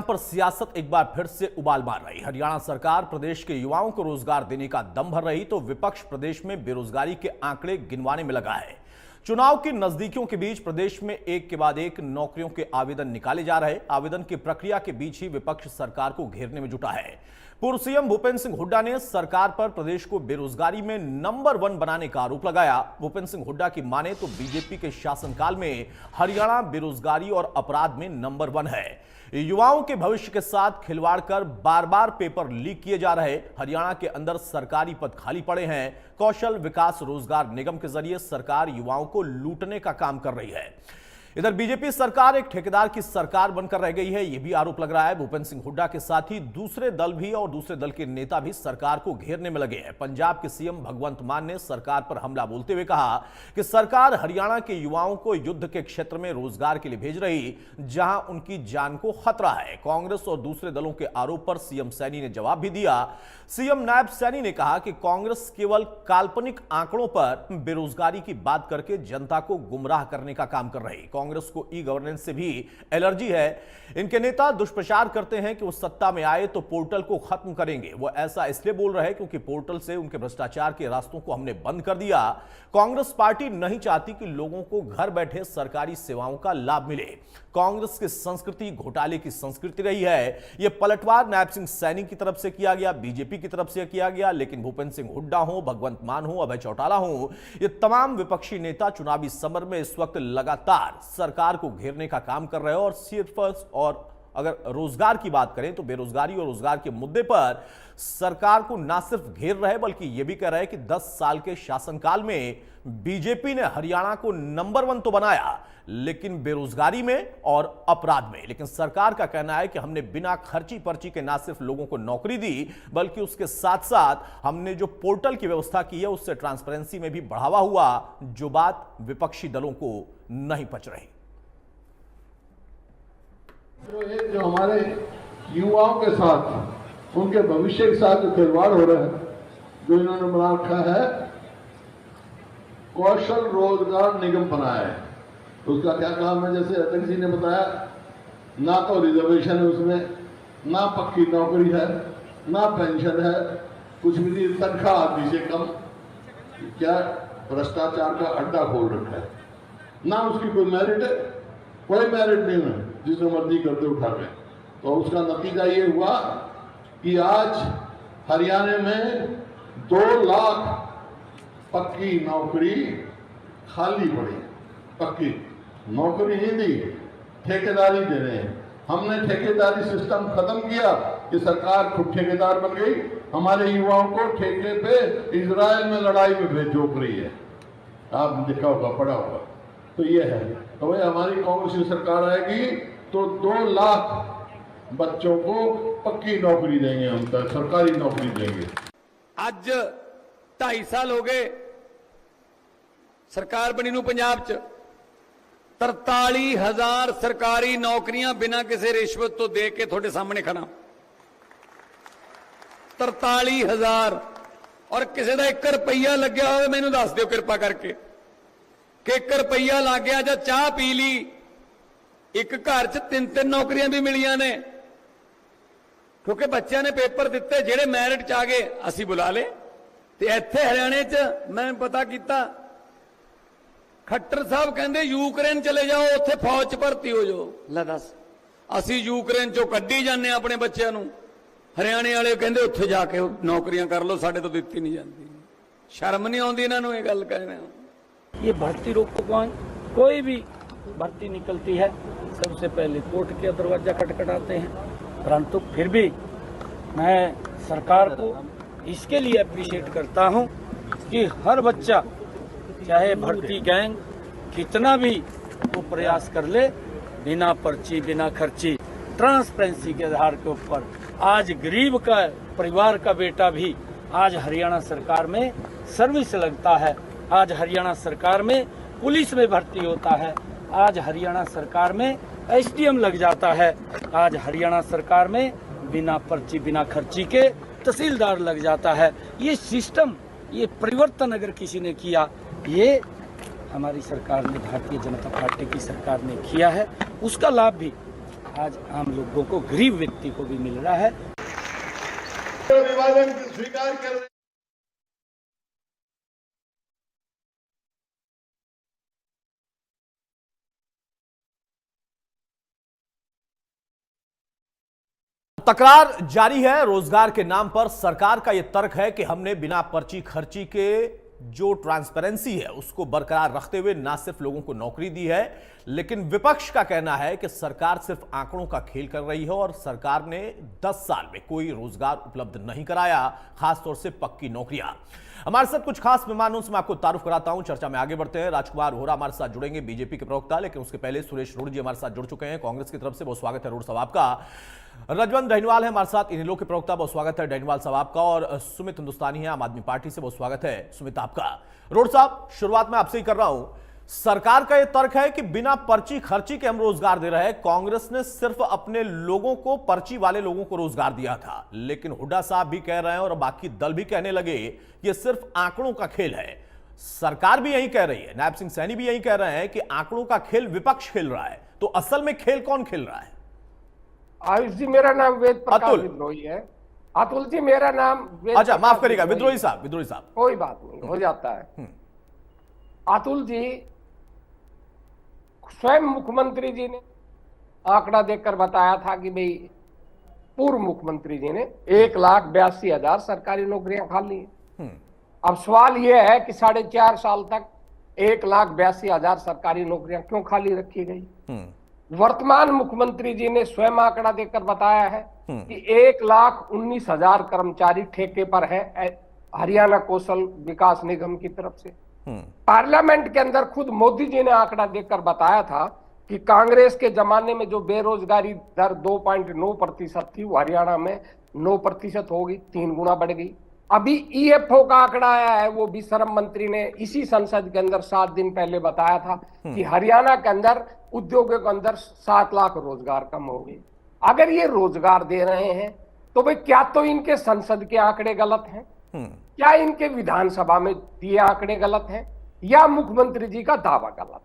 पर सियासत एक बार फिर से उबाल मार रही। हरियाणा सरकार प्रदेश के युवाओं को रोजगार देने का दम भर रही तो विपक्ष प्रदेश में बेरोजगारी के आंकड़े गिनवाने में लगा है। चुनाव की नजदीकियों के बीच प्रदेश में एक के बाद एक नौकरियों के आवेदन निकाले जा रहे। आवेदन की प्रक्रिया के बीच ही विपक्ष सरकार को घेरने में जुटा है। पूर्व सीएम भूपेंद्र सिंह हुड्डा ने सरकार पर प्रदेश को बेरोजगारी में नंबर 1 बनाने का आरोप लगाया। भूपेंद्र सिंह हुड्डा की माने तो बीजेपी के शासनकाल में हरियाणा बेरोजगारी और अपराध में नंबर 1 है। युवाओं के भविष्य के साथ खिलवाड़ कर बार बार पेपर लीक किए जा रहे। हरियाणा के अंदर सरकारी पद खाली पड़े हैं। कौशल विकास रोजगार निगम के जरिए सरकार युवाओं को लूटने का काम कर रही है। इधर बीजेपी सरकार एक ठेकेदार की सरकार बनकर रह गई है, यह भी आरोप लग रहा है। भूपेंद्र सिंह हुड्डा के साथ ही दूसरे दल भी और दूसरे दल के नेता भी सरकार को घेरने में लगे हैं। पंजाब के सीएम भगवंत मान ने सरकार पर हमला बोलते हुए कहा कि सरकार हरियाणा के युवाओं को युद्ध के क्षेत्र में रोजगार के लिए भेज रही, जहां उनकी जान को खतरा है। कांग्रेस और दूसरे दलों के आरोप पर सीएम सैनी ने जवाब भी दिया। सीएम नायब सैनी ने कहा कि कांग्रेस केवल काल्पनिक आंकड़ों पर बेरोजगारी की बात करके जनता को गुमराह करने का काम कर रही। कांग्रेस को ई गवर्नेंस से भी एलर्जी है। इनके नेता दुष्प्रचार करते हैं कि वो सत्ता में आए तो पोर्टल को खत्म करेंगे। वो ऐसा इसलिए बोल रहे हैं क्योंकि पोर्टल से उनके भ्रष्टाचार के रास्तों को हमने बंद कर दिया। कांग्रेस पार्टी नहीं चाहती कि लोगों को घर बैठे सरकारी सेवाओं का लाभ मिले। कांग्रेस की संस्कृति घोटाले की संस्कृति रही है। यह पलटवार नायब सिंह सैनी की तरफ से किया गया, बीजेपी की तरफ से किया गया, लेकिन भूपेंद्र सिंह हुड्डा हो, भगवंत मान हो, अभय चौटाला हो, ये तमाम विपक्षी नेता चुनावी समर में इस वक्त लगातार सरकार को घेरने का काम कर रहे हैं। और सिर्फ और अगर रोजगार की बात करें तो बेरोजगारी और रोजगार के मुद्दे पर सरकार को ना सिर्फ घेर रहे बल्कि यह भी कह रहे हैं कि 10 साल के शासनकाल में बीजेपी ने हरियाणा को नंबर 1 तो बनाया, लेकिन बेरोजगारी में और अपराध में। लेकिन सरकार का कहना है कि हमने बिना खर्ची पर्ची के ना सिर्फ लोगों को नौकरी दी बल्कि उसके साथ साथ हमने जो पोर्टल की व्यवस्था की है उससे ट्रांसपेरेंसी में भी बढ़ावा हुआ, जो बात विपक्षी दलों को नहीं पच रही। जो हमारे युवाओं के साथ, उनके भविष्य के साथ जो खिलवाड़ हो रहा है, जो इन्होंने बना रखा है, कौशल रोजगार निगम बनाया है। उसका क्या काम है, जैसे अध्यक्ष जी ने बताया, ना तो रिजर्वेशन है उसमें, ना पक्की नौकरी है, ना पेंशन है, कुछ भी नहीं, तनख्वाह आदमी से कम। क्या भ्रष्टाचार का अड्डा खोल रखा है। ना उसकी कोई मेरिट है, कोई मेरिट नहीं है, जिसमें मर्जी करते उठा के। तो उसका नतीजा ये हुआ कि आज हरियाणा में 2 लाख पक्की नौकरी खाली पड़ी। पक्की नौकरी नहीं दी, ठेकेदारी दे रहे हैं। हमने ठेकेदारी सिस्टम खत्म किया कि सरकार खुद ठेकेदार बन गई। हमारे युवाओं को ठेके पे इजराइल में लड़ाई में भेज रही है। आपने देखा होगा, पढ़ा होगा। तो ये है, तो भाई हमारी कांग्रेस की सरकार आएगी तो 2 लाख बच्चों को पक्की नौकरी देंगे, हम तक सरकारी नौकरी देंगे। आज 2.5 साल हो गए सरकार बनी नूं पंजाब च 43,000 सरकारी नौकरियां बिना किसी रिश्वत तो दे के थोड़े सामने खड़ा। 43,000 और किसी का 1 रुपया लग्या हो मैनू दस दिओ कृपा करके कि 1 रुपया लग गया जां चाह पी ली। एक घर च 3-3 नौकरियां भी मिलियां ने क्योंकि बच्चों ने पेपर दिते, जेड़े मैरिट च आ गए असीं बुला ले। ते इत्थे हरियाणे च मैं पता किया, खट्टर साहब कहंदे यूक्रेन चले जाओ, उत्थे फौज च भर्ती हो जाओ। लै दस, असीं यूक्रेन चों कड्ढी जाने अपने बच्चों नूं, हरियाणे वाले कहंदे उत्थे जाके नौकरियां कर लो, साडे तो दित्ती नहीं जाती। शर्म नहीं आउंदी इन्हां नूं ये गल कहने। ये भर्ती रोकथाम, कोई भी भर्ती निकलती है सबसे पहले कोर्ट के दरवाजा खटखटाते हैं। परंतु फिर भी मैं सरकार को इसके लिए अप्रिशिएट करता हूं कि हर बच्चा, चाहे भर्ती गैंग कितना भी वो प्रयास कर ले, बिना पर्ची बिना खर्ची ट्रांसपेरेंसी के आधार के ऊपर आज गरीब का परिवार का बेटा भी आज हरियाणा सरकार में सर्विस लगता है। आज हरियाणा सरकार में पुलिस में भर्ती होता है। आज हरियाणा सरकार में एसडीएम लग जाता है। आज हरियाणा सरकार में बिना पर्ची बिना खर्ची के तहसीलदार लग जाता है। ये सिस्टम, ये परिवर्तन अगर किसी ने किया, ये हमारी सरकार ने, भारतीय जनता पार्टी की सरकार ने किया है। उसका लाभ भी आज आम लोगों को, गरीब व्यक्ति को भी मिल रहा है। विभाजन स्वीकार कर तकरार जारी है। रोजगार के नाम पर सरकार का यह तर्क है कि हमने बिना पर्ची खर्ची के जो ट्रांसपेरेंसी है उसको बरकरार रखते हुए ना सिर्फ लोगों को नौकरी दी है, लेकिन विपक्ष का कहना है कि सरकार सिर्फ आंकड़ों का खेल कर रही है और सरकार ने 10 साल में कोई रोजगार उपलब्ध नहीं कराया, खासतौर से पक्की नौकरियां। हमारे साथ कुछ खास मेहमानों से मैं आपको तारुफ कराता हूं। चर्चा में आगे बढ़ते हैं। राजकुमार वोरा हमारे साथ जुड़ेंगे, बीजेपी के प्रवक्ता, लेकिन उसके पहले सुरेश रोड जी हमारे साथ जुड़ चुके हैं कांग्रेस की तरफ से। बहुत स्वागत है रोड साहब आपका। रजवंत डहनीवाल है हमारे साथ, इनेलो के प्रवक्ता, बहुत स्वागत है डहनीवाल साहब आपका। और सुमित हिंदुस्तानी है आम आदमी पार्टी से, बहुत स्वागत है सुमित आपका। रोड साहब, शुरुआत में आपसे ही कर रहा हूं। सरकार का यह तर्क है कि बिना पर्ची खर्ची के हम रोजगार दे रहे हैं। कांग्रेस ने सिर्फ अपने लोगों को, पर्ची वाले लोगों को रोजगार दिया था, लेकिन हुड्डा साहब भी कह रहे हैं और बाकी दल भी कहने लगे ये सिर्फ आंकड़ों का खेल है। सरकार भी यही कह रही है, नायब सिंह सैनी भी यही कह रहे हैं कि आंकड़ों का खेल विपक्ष खेल रहा है। तो असल में खेल कौन खेल रहा है? आयुष जी, मेरा नाम वेद प्रकाश विद्रोही है। अतुल जी, मेरा नाम अच्छा, माफ करिएगा विद्रोही साहब, विद्रोही साहब। कोई बात नहीं, हो जाता है। अतुल जी, स्वयं मुख्यमंत्री जी ने आंकड़ा देखकर बताया था कि भाई, पूर्व मुख्यमंत्री जी ने 1,82,000 सरकारी नौकरियां खाली हैं। अब सवाल यह है कि 4.5 साल तक 1,82,000 सरकारी नौकरियां क्यों खाली रखी गई? वर्तमान मुख्यमंत्री जी ने स्वयं आंकड़ा देकर बताया है कि 1,19,000 कर्मचारी ठेके पर है हरियाणा कौशल विकास निगम की तरफ से। पार्लियामेंट के अंदर खुद मोदी जी ने आंकड़ा देकर बताया था कि कांग्रेस के जमाने में जो बेरोजगारी दर 2.9% थी, वो हरियाणा में 9% हो गई, 3 गुना बढ़ गई। अभी ईएफओ का आंकड़ा आया है, वो भी श्रम मंत्री ने इसी संसद के अंदर 7 दिन पहले बताया था कि हरियाणा के अंदर उद्योगों के अंदर 7 लाख रोजगार कम हो गए। अगर ये रोजगार दे रहे हैं तो भाई, क्या तो इनके संसद के आंकड़े गलत हैं, क्या इनके विधानसभा में दिए आंकड़े गलत हैं, या मुख्यमंत्री जी का दावा गलत है?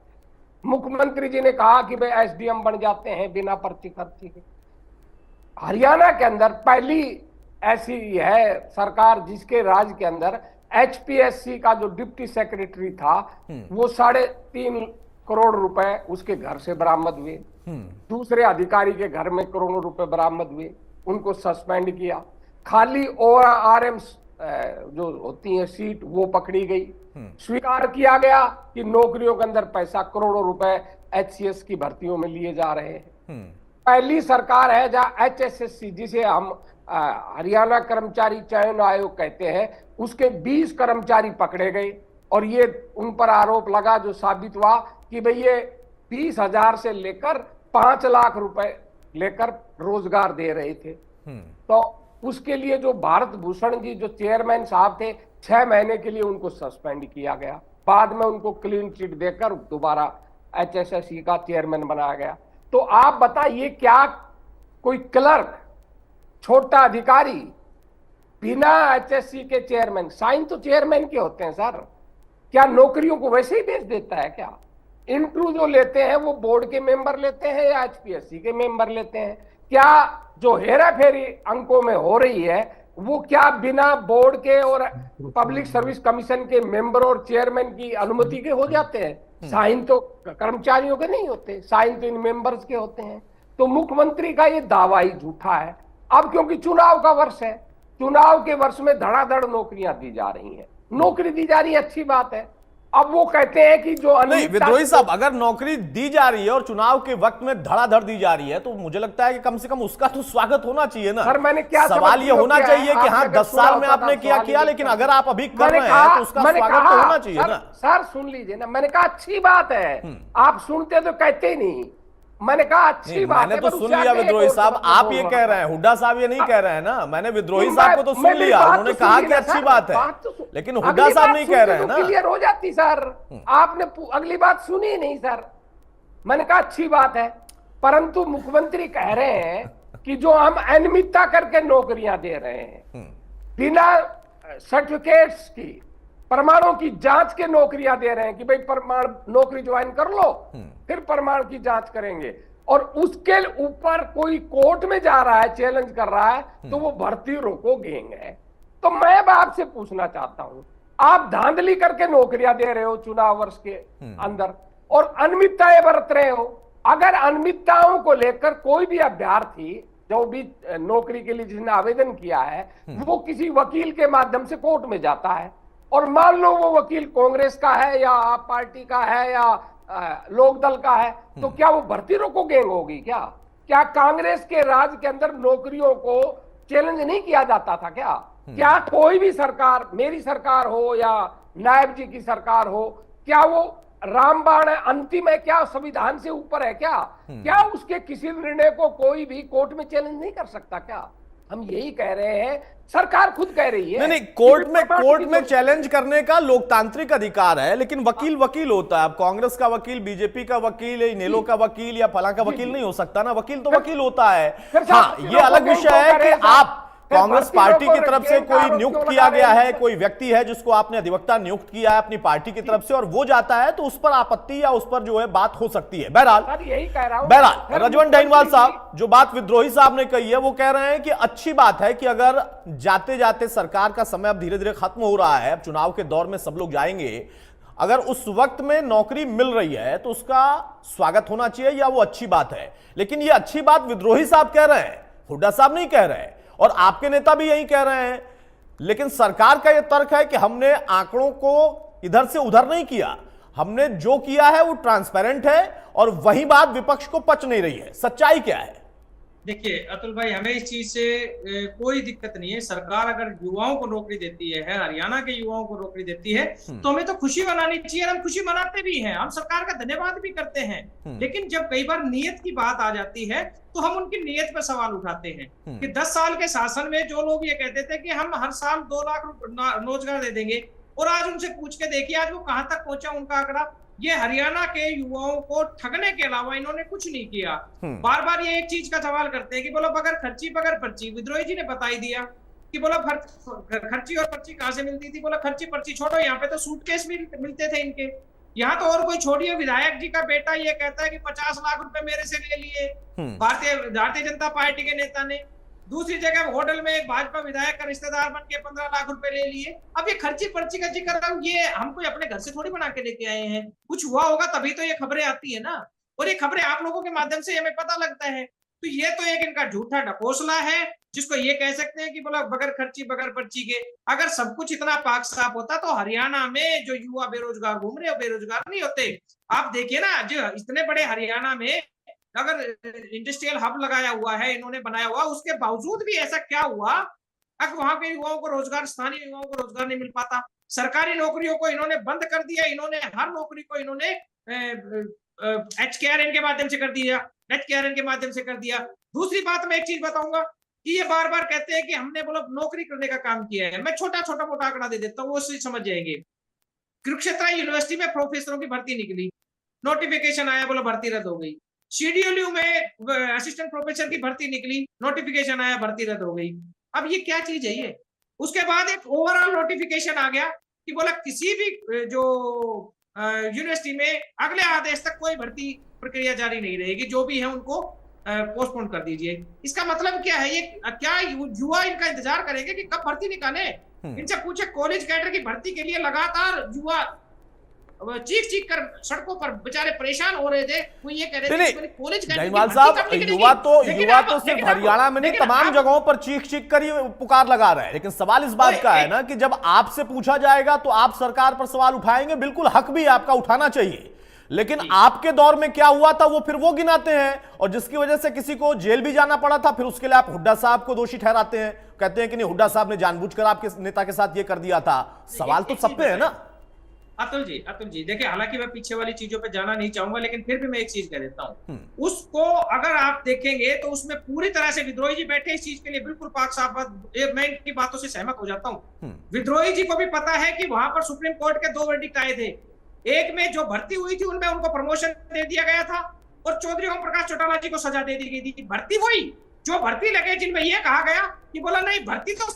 मुख्यमंत्री जी ने कहा कि भाई एसडीएम बन जाते हैं बिना पर्ची खर्ची के। हरियाणा के अंदर पहली ऐसी है सरकार जिसके राज के अंदर एचपीएससी का जो डिप्टी सेक्रेटरी था, वो 3.5 करोड़ रुपए उसके घर से बरामद हुए। दूसरे अधिकारी के घर में करोड़ों रुपए बरामद हुए, उनको सस्पेंड किया। खाली और आरएम जो होती है सीट, वो पकड़ी गई। स्वीकार किया गया कि नौकरियों के अंदर पैसा, करोड़ों रुपए एचसीएस की भर्तियों में लिए जा रहे हैं। पहली सरकार है जहां एचएसएससी, जिसे हम हरियाणा कर्मचारी चयन आयोग कहते हैं, उसके 20 कर्मचारी पकड़े गए और ये उन पर आरोप लगा, जो साबित हुआ कि भाई ये 20,000 से लेकर 5 लाख रुपए लेकर रोजगार दे रहे थे। तो उसके लिए जो भारत भूषण जी जो चेयरमैन साहब थे, 6 महीने के लिए उनको सस्पेंड किया गया। बाद में उनको क्लीन चिट देकर दोबारा एचएसएससी का चेयरमैन बनाया गया। तो आप बताइए, क्या कोई क्लर्क, छोटा अधिकारी बिना एचएससी के चेयरमैन, साइन तो चेयरमैन के होते हैं सर, क्या नौकरियों को वैसे ही बेच देता है क्या? इंटरव्यू जो लेते हैं वो बोर्ड के मेंबर लेते हैं या एचपीएससी के मेंबर लेते हैं? क्या जो हेरा फेरी अंकों में हो रही है, वो क्या बिना बोर्ड के और पब्लिक सर्विस कमीशन के मेंबर और चेयरमैन की अनुमति के हो जाते हैं? साइन तो कर्मचारियों के नहीं होते, साइन तो इन मेंबर्स के होते हैं। तो मुख्यमंत्री का ये दावा ही झूठा है। अब क्योंकि चुनाव का वर्ष है, चुनाव के वर्ष में धड़ाधड़ नौकरियां दी जा रही हैं, नौकरी दी जा रही है, अच्छी बात है। अब वो कहते हैं कि जो नहीं विद्रोही साहब, अगर नौकरी दी जा रही है और चुनाव के वक्त में धड़ाधड़ दी जा रही है, तो मुझे लगता है कि कम से कम उसका तो स्वागत होना चाहिए ना। सर, मैंने क्या सवाल ये होना चाहिए कि हाँ 10 साल में आपने किया, लेकिन अगर आप अभी कर रहे हैं तो उसका स्वागत तो होना चाहिए ना। सर सुन लीजिए ना, मैंने कहा अच्छी बात है, आप सुनते तो कहते ही नहीं। मैंने कहा अच्छी बात है। मैंने तो सुन लिया विद्रोही साहब, आप ये कह रहे हैं, हुड्डा साहब ये नहीं कह रहे हैं ना। मैंने विद्रोही साहब को तो सुन लिया, उन्होंने कहा कि अच्छी बात है, लेकिन हुड्डा साहब नहीं कह रहे हैं ना। क्लियर हो जाती सर, आपने अगली बात सुनी ही नहीं सर। मैंने कहा अच्छी बात है, परंतु मुख्यमंत्री कह रहे हैं कि जो हम अनियमितता करके नौकरियां दे रहे हैं, बिना सर्टिफिकेट्स की, प्रमाणों की जांच के नौकरियां दे रहे हैं कि भाई प्रमाण नौकरी ज्वाइन कर लो, फिर प्रमाण की जांच करेंगे। और उसके ऊपर कोई कोर्ट में जा रहा है, चैलेंज कर रहा है, तो वो भर्ती रोको गैंग है। तो मैं आपसे पूछना चाहता हूं, आप धांधली करके नौकरियां दे रहे हो चुनाव वर्ष के अंदर और अनियमितताएं बरत रहे हो। अगर अनियमितताओं को लेकर कोई भी अभ्यर्थी जो भी नौकरी के लिए जिसने आवेदन किया है वो किसी वकील के माध्यम से कोर्ट में जाता है और मान लो वो वकील कांग्रेस का है या आप पार्टी का है या लोकदल का है, तो क्या वो भर्ती रोको गैंग होगी? क्या कांग्रेस के राज के अंदर नौकरियों को चैलेंज नहीं किया जाता था? क्या कोई भी सरकार, मेरी सरकार हो या नायब जी की सरकार हो, क्या वो रामबाण है, अंतिम है क्या, संविधान से ऊपर है क्या उसके किसी निर्णय को कोई भी कोर्ट में चैलेंज नहीं कर सकता? क्या हम यही कह रहे हैं, सरकार खुद कह रही है। नहीं, कोर्ट में चैलेंज करने का लोकतांत्रिक अधिकार है, लेकिन वकील होता है। अब कांग्रेस का वकील, बीजेपी का वकील, इनेलो का वकील या फला का वकील नहीं हो सकता ना, वकील तो वकील होता है। हाँ, ये अलग विषय है कि आप कांग्रेस पार्टी की तरफ से कोई नियुक्त किया गया है, कोई व्यक्ति है जिसको आपने अधिवक्ता नियुक्त किया है अपनी पार्टी की तरफ से और वो जाता है, तो उस पर आपत्ति या उस पर जो है बात हो सकती है। बहरहाल यही कह रहा हूं। बहरहाल रजवंत डाइनवाल साहब, जो बात विद्रोही साहब ने कही है वो कह रहे हैं कि अच्छी बात है कि अगर जाते जाते सरकार का समय अब धीरे धीरे खत्म हो रहा है, अब चुनाव के दौर में सब लोग जाएंगे, अगर उस वक्त में नौकरी मिल रही है तो उसका स्वागत होना चाहिए या वो अच्छी बात है। लेकिन ये अच्छी बात विद्रोही साहब कह रहे हैं, हुड्डा साहब नहीं कह रहे हैं और आपके नेता भी यही कह रहे हैं। लेकिन सरकार का यह तर्क है कि हमने आंकड़ों को इधर से उधर नहीं किया, हमने जो किया है वो ट्रांसपेरेंट है और वही बात विपक्ष को पच नहीं रही है। सच्चाई क्या है? देखिए अतुल भाई, हमें इस चीज से कोई दिक्कत नहीं है। सरकार अगर युवाओं को नौकरी देती है, हरियाणा के युवाओं को नौकरी देती है, तो हमें तो खुशी मनानी चाहिए। हम खुशी मनाते भी हैं, हम सरकार का धन्यवाद भी करते हैं। लेकिन जब कई बार नियत की बात आ जाती है तो हम उनकी नियत पर सवाल उठाते हैं कि 10 साल के शासन में जो लोग ये कहते थे कि हम हर साल 2 लाख रोजगार दे देंगे, और आज उनसे पूछ के देखिए आज वो कहां तक पहुंचा उनका आंकड़ा। ये हरियाणा के युवाओं को ठगने के अलावा इन्होंने कुछ नहीं किया। बार बार ये एक चीज का सवाल करते हैं कि बोलो बगैर खर्ची बगैर पर्ची। विद्रोही जी ने बता ही दिया कि बोलो खर्ची और पर्ची कहां से मिलती थी। बोला खर्ची पर्ची छोड़ो, यहाँ पे तो सूटकेस भी मिलते थे इनके। यहाँ तो और कोई छोड़िए, विधायक जी का बेटा ये कहता है कि 50 लाख रुपए मेरे से ले लिए भारतीय जनता पार्टी के नेता ने। दूसरी जगह होटल में एक भाजपा विधायक का रिश्तेदार बन के 15 लाख रुपए ले लिए। अब ये खर्ची पर्ची का जिक्र कर रहा हूं, ये हम कोई अपने घर से थोड़ी बना के लेके आए हैं, कुछ हुआ होगा तभी तो ये खबरें आती है ना, और ये खबरें आप लोगों के माध्यम से हमें पता लगता है। तो ये तो एक इनका झूठा ढकोसला है, जिसको ये कह सकते हैं कि बोला बगैर खर्ची बगैर पर्ची के। अगर सब कुछ इतना पाक साफ होता तो हरियाणा में जो युवा बेरोजगार घूम रहे हो बेरोजगार नहीं होते। आप देखिए ना, जो इतने बड़े हरियाणा में अगर इंडस्ट्रियल हब लगाया हुआ है, इन्होंने बनाया हुआ, उसके बावजूद भी ऐसा क्या हुआ अगर वहां के युवाओं को रोजगार, स्थानीय युवाओं को रोजगार नहीं मिल पाता। सरकारी नौकरियों को इन्होंने बंद कर दिया, इन्होंने हर नौकरी को इन्होंने HKRN के माध्यम से कर दिया, HKRN के माध्यम से कर दिया। दूसरी बात मैं एक चीज बताऊंगा कि ये बार बार कहते हैं कि हमने बोला नौकरी करने का काम किया है। मैं छोटा मोटा आंकड़ा दे देता हूँ, वो समझ जाएंगे। कुरुक्षेत्र यूनिवर्सिटी में प्रोफेसरों की भर्ती निकली, नोटिफिकेशन आया, बोला भर्ती रद्द हो गई। CDLU में असिस्टेंट प्रोफेसर की भर्ती निकली, नोटिफिकेशन आया, भर्ती रद्द हो गई। अब ये क्या चीज है ये? उसके बाद एक ओवरऑल नोटिफिकेशन आ गया कि बोला किसी भी जो यूनिवर्सिटी में अगले आदेश तक कोई भर्ती प्रक्रिया जारी नहीं रहेगी, जो भी है उनको पोस्टपोन कर दीजिए। इसका मतलब क्या है? ये क्या युवा इनका इंतजार करेंगे कि कब भर्ती निकाले? इनसे पूछे, कॉलेज कैडर की भर्ती के लिए लगातार युवा चीख कर सड़कों पर बेचारे परेशान हो रहे थे। वो ये कह रहे थे कॉलेज डाइनवाल साहब, युवा तो सिर्फ हरियाणा में नहीं, तमाम जगहों पर चीख कर ही पुकार लगा रहे हैं। लेकिन सवाल इस बात का है ना कि जब आपसे पूछा जाएगा तो आप सरकार पर सवाल उठाएंगे, बिल्कुल हक भी आपका उठाना चाहिए। लेकिन आपके दौर में क्या हुआ था वो फिर वो गिनाते हैं, और जिसकी वजह से किसी को जेल भी जाना पड़ा था, फिर उसके लिए आप हुड्डा साहब को दोषी ठहराते हैं, कहते हैं कि नहीं हुड्डा साहब ने जानबूझकर आपके नेता के साथ ये कर दिया था। सवाल तो सब पे है ना। अतुल जी देखिए, हालांकि मैं पीछे वाली चीजों पे जाना नहीं चाहूंगा, लेकिन फिर भी मैं एक चीज कह देता हूं। उसको अगर आप देखेंगे तो उसमें पूरी तरह से विद्रोही जी बैठे इस चीज के लिए बिल्कुल पाक साफ बात, मैं इनकी बातों से सहमत हो जाता हूं। विद्रोही जी को भी पता है कि वहां पर सुप्रीम कोर्ट के 2 वर्डिक्ट आए थे। एक में जो भर्ती हुई थी उनमें उनको प्रमोशन दे दिया गया था, और चौधरी ओम प्रकाश चौटाला जी को सजा दे दी गई थी। भर्ती हुई जो भर्ती लगे जिनमें यह कहा गया कि बोला नहीं भर्ती तो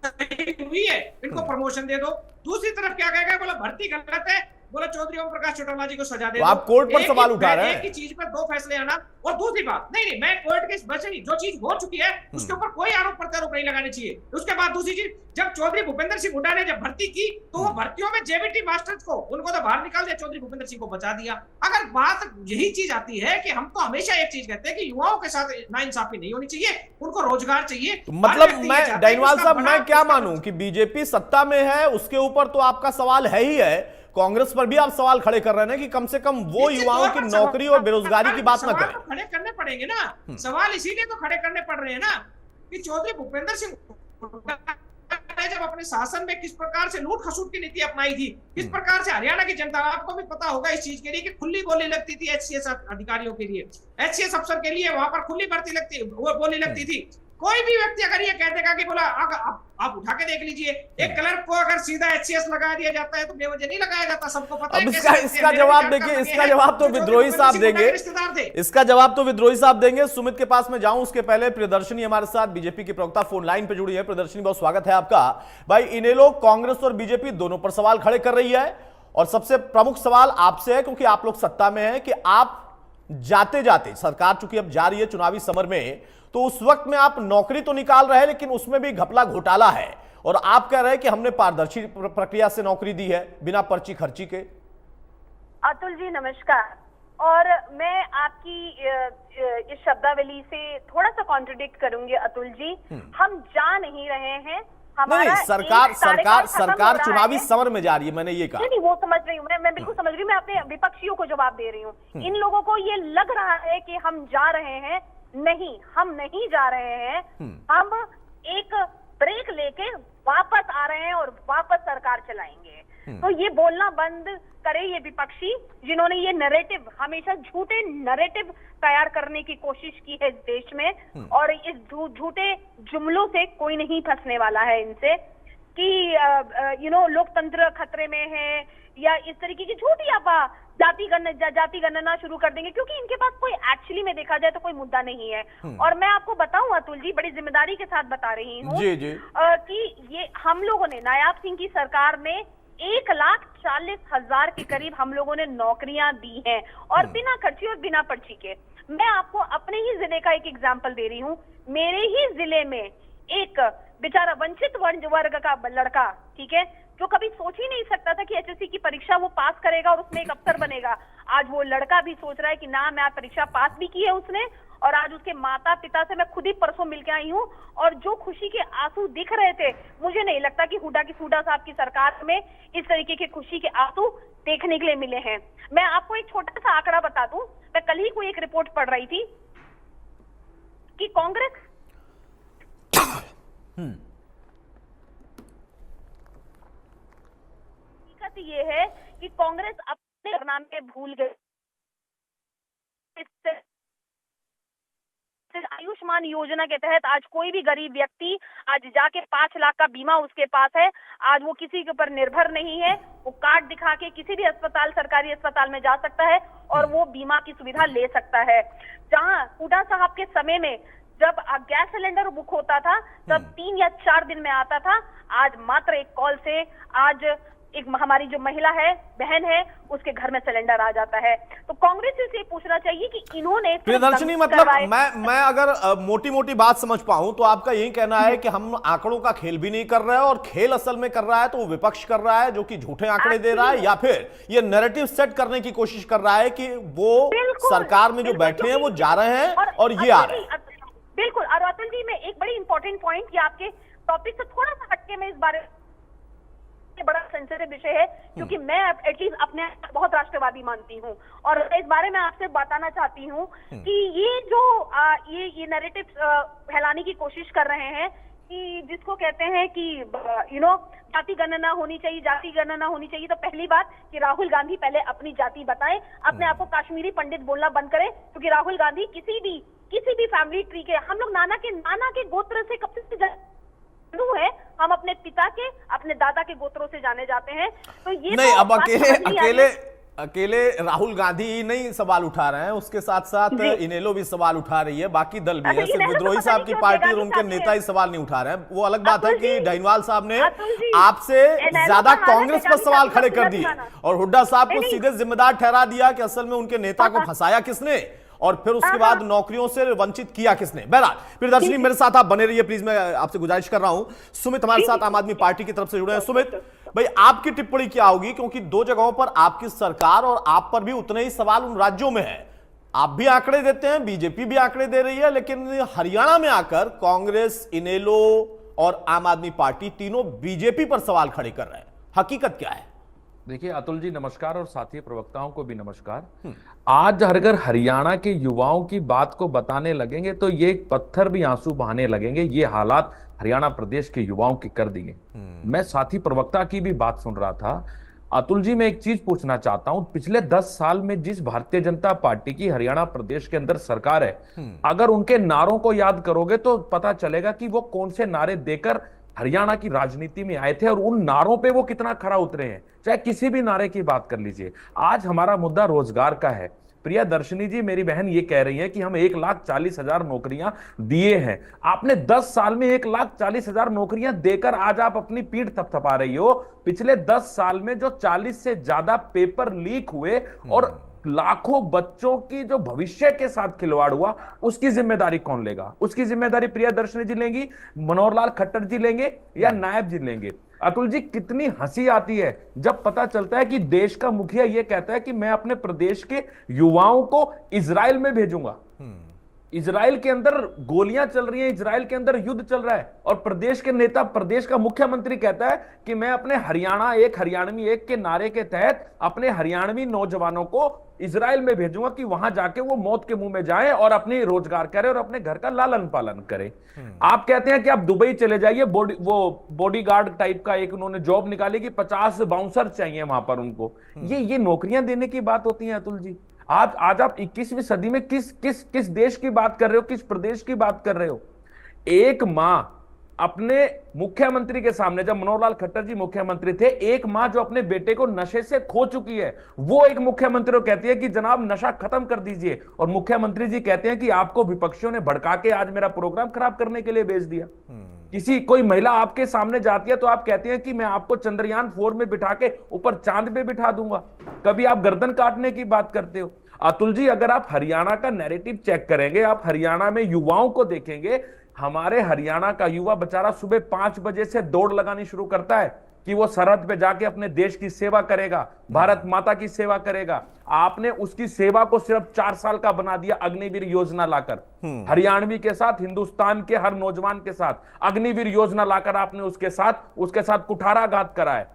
हुई है, इनको प्रमोशन दे दो। दूसरी तरफ क्या कहेगा, बोला भर्ती गलत है, बोला चौधरी ओम प्रकाश चौटाला जी को सजा दे तो आप कोर्ट पर सवाल उठा रहे हैं। एक ही चीज पर दो फैसले आना। और दूसरी बात, नहीं मैं कोर्ट के वैसे नहीं, जो चीज हो चुकी है उसके ऊपर कोई आरोप प्रत्यारोप नहीं लगाने चाहिए। उसके बाद दूसरी चीज, जब चौधरी भूपेंद्र सिंह हुड्डा ने जब भर्ती की तो वो भर्तियों में जेबीटी मास्टर्स को उनको तो बाहर निकाल दिया, चौधरी भूपेंद्र सिंह को बचा दिया। अगर बात यही चीज आती है कि हम तो हमेशा एक चीज कहते हैं कि युवाओं के साथ नाइंसाफी नहीं होनी चाहिए, उनको रोजगार चाहिए। मतलब मैं डाइनवाल साहब मैं क्या मानूं कि बीजेपी सत्ता में है, उसके ऊपर तो आपका सवाल है ही है, कांग्रेस पर भी आप सवाल खड़े कर रहे हैं कि कम से कम वो युवाओं की नौकरी और बेरोजगारी की बात ना करें। तो खड़े करने पड़ेंगे ना, सवाल इसीलिए तो खड़े करने पड़ रहे हैं ना कि चौधरी भूपेंद्र सिंह जब अपने शासन में किस प्रकार से लूट खसूट की नीति अपनाई थी, किस प्रकार से हरियाणा की जनता, आपको भी पता होगा इस चीज के लिए कि खुली बोली लगती थी एचसीएस अधिकारियों के लिए, एचसीएस अफसर के लिए वहां पर खुली भर्ती लगती, वो बोली लगती थी। कोई भी व्यक्ति अगर ये कह देगा कि बोला आप उठा के देख लीजिए, एक क्लर्क को अगर सीधा एचसीएस लगा दिया जाता है तो बेवजह नहीं लगाया जाता, सबको पता है। इसका जवाब देखिए, इसका जवाब तो विद्रोही साहब देंगे, इसका जवाब तो विद्रोही साहब देंगे। सुमित के पास में जाऊं उसके पहले प्रियदर्शनी हमारे साथ बीजेपी की प्रवक्ता फोन लाइन पे जुड़ी है। प्रियदर्शनी, बहुत स्वागत है आपका। भाई, इन्हें लोग कांग्रेस और बीजेपी दोनों पर सवाल खड़े कर रही है और सबसे प्रमुख सवाल आपसे है, क्योंकि आप लोग सत्ता में है, कि आप जाते जाते, सरकार चूंकि अब जा रही है चुनावी समर में, तो उस वक्त में आप नौकरी तो निकाल रहे हैं लेकिन उसमें भी घपला घोटाला है, और आप कह रहे हैं कि हमने पारदर्शी प्रक्रिया से नौकरी दी है बिना पर्ची खर्ची के। अतुल जी नमस्कार। और मैं आपकी इस शब्दावली से थोड़ा सा कॉन्ट्रडिक्ट करूंगी अतुल जी। हम जा नहीं रहे हैं, नहीं, सरकार चुनावी समर में जा रही है, मैंने ये कहा। नहीं, वो समझ रही हूँ मैं बिल्कुल समझ रही हूँ। मैं अपने विपक्षियों को जवाब दे रही हूँ। इन लोगों को ये लग रहा है कि हम जा रहे हैं, नहीं, हम नहीं जा रहे हैं। हम एक ब्रेक लेके वापस आ रहे हैं और वापस सरकार चलाएंगे। तो ये बोलना बंद करे ये विपक्षी, जिन्होंने ये नैरेटिव, हमेशा झूठे नैरेटिव तैयार करने की कोशिश की है इस देश में, और इस झूठे जुमलों से कोई नहीं फंसने वाला है इनसे कि लोकतंत्र खतरे में है या इस तरीके की झूठी अफवाह, जाति गणना शुरू कर देंगे, क्योंकि इनके पास कोई एक्चुअली में देखा जाए तो कोई मुद्दा नहीं है। और मैं आपको बताऊं अतुल जी, बड़ी जिम्मेदारी के साथ बता रही हूँ कि ये हम लोगों ने, नायाब सिंह की सरकार ने 1,40,000 के करीब हम लोगों ने नौकरियां दी हैं, और बिना खर्ची और बिना पर्ची के। मैं आपको अपने ही जिले का एक एग्जाम्पल दे रही हूँ। मेरे ही जिले में एक बेचारा वंचित वर्ग का लड़का, ठीक है, जो कभी सोच ही नहीं सकता था कि एचएससी की परीक्षा वो पास करेगा और उसमें एक अफसर बनेगा, आज वो लड़का भी सोच रहा है कि ना, मैं परीक्षा पास भी की है उसने, और आज उसके माता पिता से मैं खुद ही परसों मिलके आई हूँ, और जो खुशी के आंसू दिख रहे थे, मुझे नहीं लगता कि हुड्डा साहब की सरकार में इस तरीके के खुशी के आंसू देखने के लिए मिले हैं। मैं आपको एक छोटा सा आंकड़ा बता दूं। मैं कल ही कोई एक रिपोर्ट पढ़ रही थी कि कांग्रेस ये है कि कांग्रेस अपने नाम पे भूल गई। आयुष्मान योजना के तहत आज कोई भी गरीब व्यक्ति आज जाके 5 लाख का बीमा उसके पास है, आज वो किसी के ऊपर निर्भर नहीं है, वो कार्ड दिखा के किसी भी अस्पताल, सरकारी अस्पताल में जा सकता है और वो बीमा की सुविधा ले सकता है। जहां हुड्डा साहब के समय में जब गैस सिलेंडर बुक होता था तब 3 या 4 दिन में आता था, आज मात्र एक कॉल से आज एक हमारी जो महिला है, बहन है, उसके घर में सिलेंडर आ जाता है। तो कांग्रेस से पूछना चाहिए कि इन्होंने प्रियदर्शनी, मतलब मैं अगर मोटी मोटी बात समझ पाऊं तो आपका यही कहना है कि हम आंकड़ों का खेल भी नहीं कर रहे हैं, और खेल असल में कर रहा है तो वो विपक्ष कर रहा है जो कि झूठे आंकड़े दे रहा है, या फिर ये नैरेटिव सेट करने की कोशिश कर रहा है कि वो सरकार में जो बैठे हैं वो जा रहे हैं और ये आ रहे हैं। बिल्कुल। और अतुल जी, में एक बड़ी इंपॉर्टेंट पॉइंट, ये आपके टॉपिक से थोड़ा सा हटके में इस बारे बड़ा सेंसिटिव विषय है, क्योंकि मैं एटलीस्ट अपने बहुत राष्ट्रवादी मानती हूँ, और इस बारे में आपसे बताना चाहती हूँ कि ये जो ये नैरेटिव फैलाने की कोशिश कर रहे हैं कि जिसको कहते हैं कि जाति गणना होनी चाहिए, जाति गणना होनी चाहिए, तो पहली बात कि राहुल गांधी पहले अपनी जाति बताएं, अपने आप को काश्मीरी पंडित बोलना बंद करें, क्योंकि राहुल गांधी किसी भी फैमिली ट्री के, हम लोग नाना के गोत्र से कब से है, हम अपने पिता के, अपने दादा के गोत्रों से जाने जाते हैं। तो ये नहीं, अब अकेले राहुल गांधी ही नहीं सवाल उठा रहे हैं, उसके साथ साथ इनेलो भी सवाल उठा रही है, बाकी दल भी है। सिर्फ विद्रोही साहब की पार्टी और उनके नेता ही सवाल नहीं उठा रहे हैं। वो अलग बात है कि डाइनवाल साहब ने आपसे ज्यादा कांग्रेस पर सवाल खड़े कर दिए और हुड्डा साहब को सीधे जिम्मेदार ठहरा दिया कि असल में उनके नेता को फंसाया किसने और फिर उसके बाद नौकरियों से वंचित किया किसने। बहरहाल प्रियदर्शनी, मेरे साथ आप बने रहिए प्लीज, मैं आपसे गुजारिश कर रहा हूं। सुमित हमारे साथ आम आदमी पार्टी की तरफ से जुड़े हैं। सुमित भाई, आपकी टिप्पणी क्या होगी, क्योंकि दो जगहों पर आपकी सरकार और आप पर भी उतने ही सवाल उन राज्यों में है। आप भी आंकड़े देते हैं, बीजेपी भी आंकड़े दे रही है, लेकिन हरियाणा में आकर कांग्रेस, इनेलो और आम आदमी पार्टी तीनों बीजेपी पर सवाल खड़े कर रहे हैं। हकीकत क्या है? देखिए अतुल जी नमस्कार, और साथी प्रवक्ताओं को भी नमस्कार। आज अगर हरियाणा के युवाओं की बात को बताने लगेंगे तो ये पत्थर भी आंसू बहाने लगेंगे। ये हालात हरियाणा प्रदेश के युवाओं के कर दिए। मैं साथी प्रवक्ता की भी बात सुन रहा था। अतुल जी, मैं एक चीज पूछना चाहता हूं, पिछले 10 साल में जिस भारतीय जनता पार्टी की हरियाणा प्रदेश के अंदर सरकार है, अगर उनके नारों को याद करोगे तो पता चलेगा कि वो कौन से नारे देकर हरियाणा की राजनीति में आए थे और उन नारों पे वो कितना खरा उतरे हैं। चाहे किसी भी नारे की बात कर लीजिए। आज हमारा मुद्दा रोजगार का है। प्रियदर्शनी जी, मेरी बहन ये कह रही है कि हम 1,40,000 नौकरियां दिए हैं। आपने 10 साल में 1,40,000 नौकरियां देकर आज आप अपनी पीठ थपथपा रही हो। पिछले 10 साल में जो 40 से ज्यादा पेपर लीक हुए और लाखों बच्चों की जो भविष्य के साथ खिलवाड़ हुआ, उसकी जिम्मेदारी कौन लेगा? उसकी जिम्मेदारी प्रियदर्शनी जी लेंगी, मनोहर लाल खट्टर जी लेंगे या नायब जी लेंगे? अतुल जी, कितनी हंसी आती है जब पता चलता है कि देश का मुखिया यह कहता है कि मैं अपने प्रदेश के युवाओं को इजराइल में भेजूंगा। इजराइल के अंदर गोलियां चल रही हैं, इजराइल के अंदर युद्ध चल रहा है और प्रदेश के नेता, प्रदेश का मुख्यमंत्री कहता है कि मैं अपने हरियाणा एक, हरियाणवी एक के नारे के तहत अपने हरियाणवी नौजवानों को इजराइल में भेजूंगा कि वहां जाके वो मौत के मुंह में जाएं और अपनी रोजगार करें और अपने घर का लालन पालन करें। आप कहते हैं कि आप दुबई चले जाइए, बॉडीगार्ड टाइप का एक उन्होंने जॉब निकाली कि 50 बाउंसर चाहिए वहां पर उनको। ये नौकरियां देने की बात होती है अतुल जी? आज आप 21वीं सदी में किस देश की बात कर रहे हो, किस प्रदेश की बात कर रहे हो? एक मां अपने मुख्यमंत्री के सामने, जब मनोहर लाल खट्टर जी मुख्यमंत्री थे, एक मां जो अपने बेटे को नशे से खो चुकी है, वो एक मुख्यमंत्री को कहती है कि जनाब नशा खत्म कर दीजिए, और मुख्यमंत्री जी कहते हैं कि आपको विपक्षियों ने भड़का के आज मेरा प्रोग्राम खराब करने के लिए भेज दिया। कोई महिला आपके सामने जाती है तो आप कहते हैं कि मैं आपको चंद्रयान 4 में बिठा के ऊपर चांद पे बिठा दूंगा। कभी आप गर्दन काटने की बात करते हो। अतुल जी, अगर आप हरियाणा का नैरेटिव चेक करेंगे, आप हरियाणा में युवाओं को देखेंगे, हमारे हरियाणा का युवा बेचारा सुबह 5 बजे से दौड़ लगानी शुरू करता है कि वो सरहद पे जाके अपने देश की सेवा करेगा, भारत माता की सेवा करेगा। आपने उसकी सेवा को सिर्फ 4 साल का बना दिया अग्निवीर योजना लाकर। हरियाणवी के साथ, हिंदुस्तान के हर नौजवान के साथ अग्निवीर योजना लाकर आपने उसके साथ कुठाराघात करा है।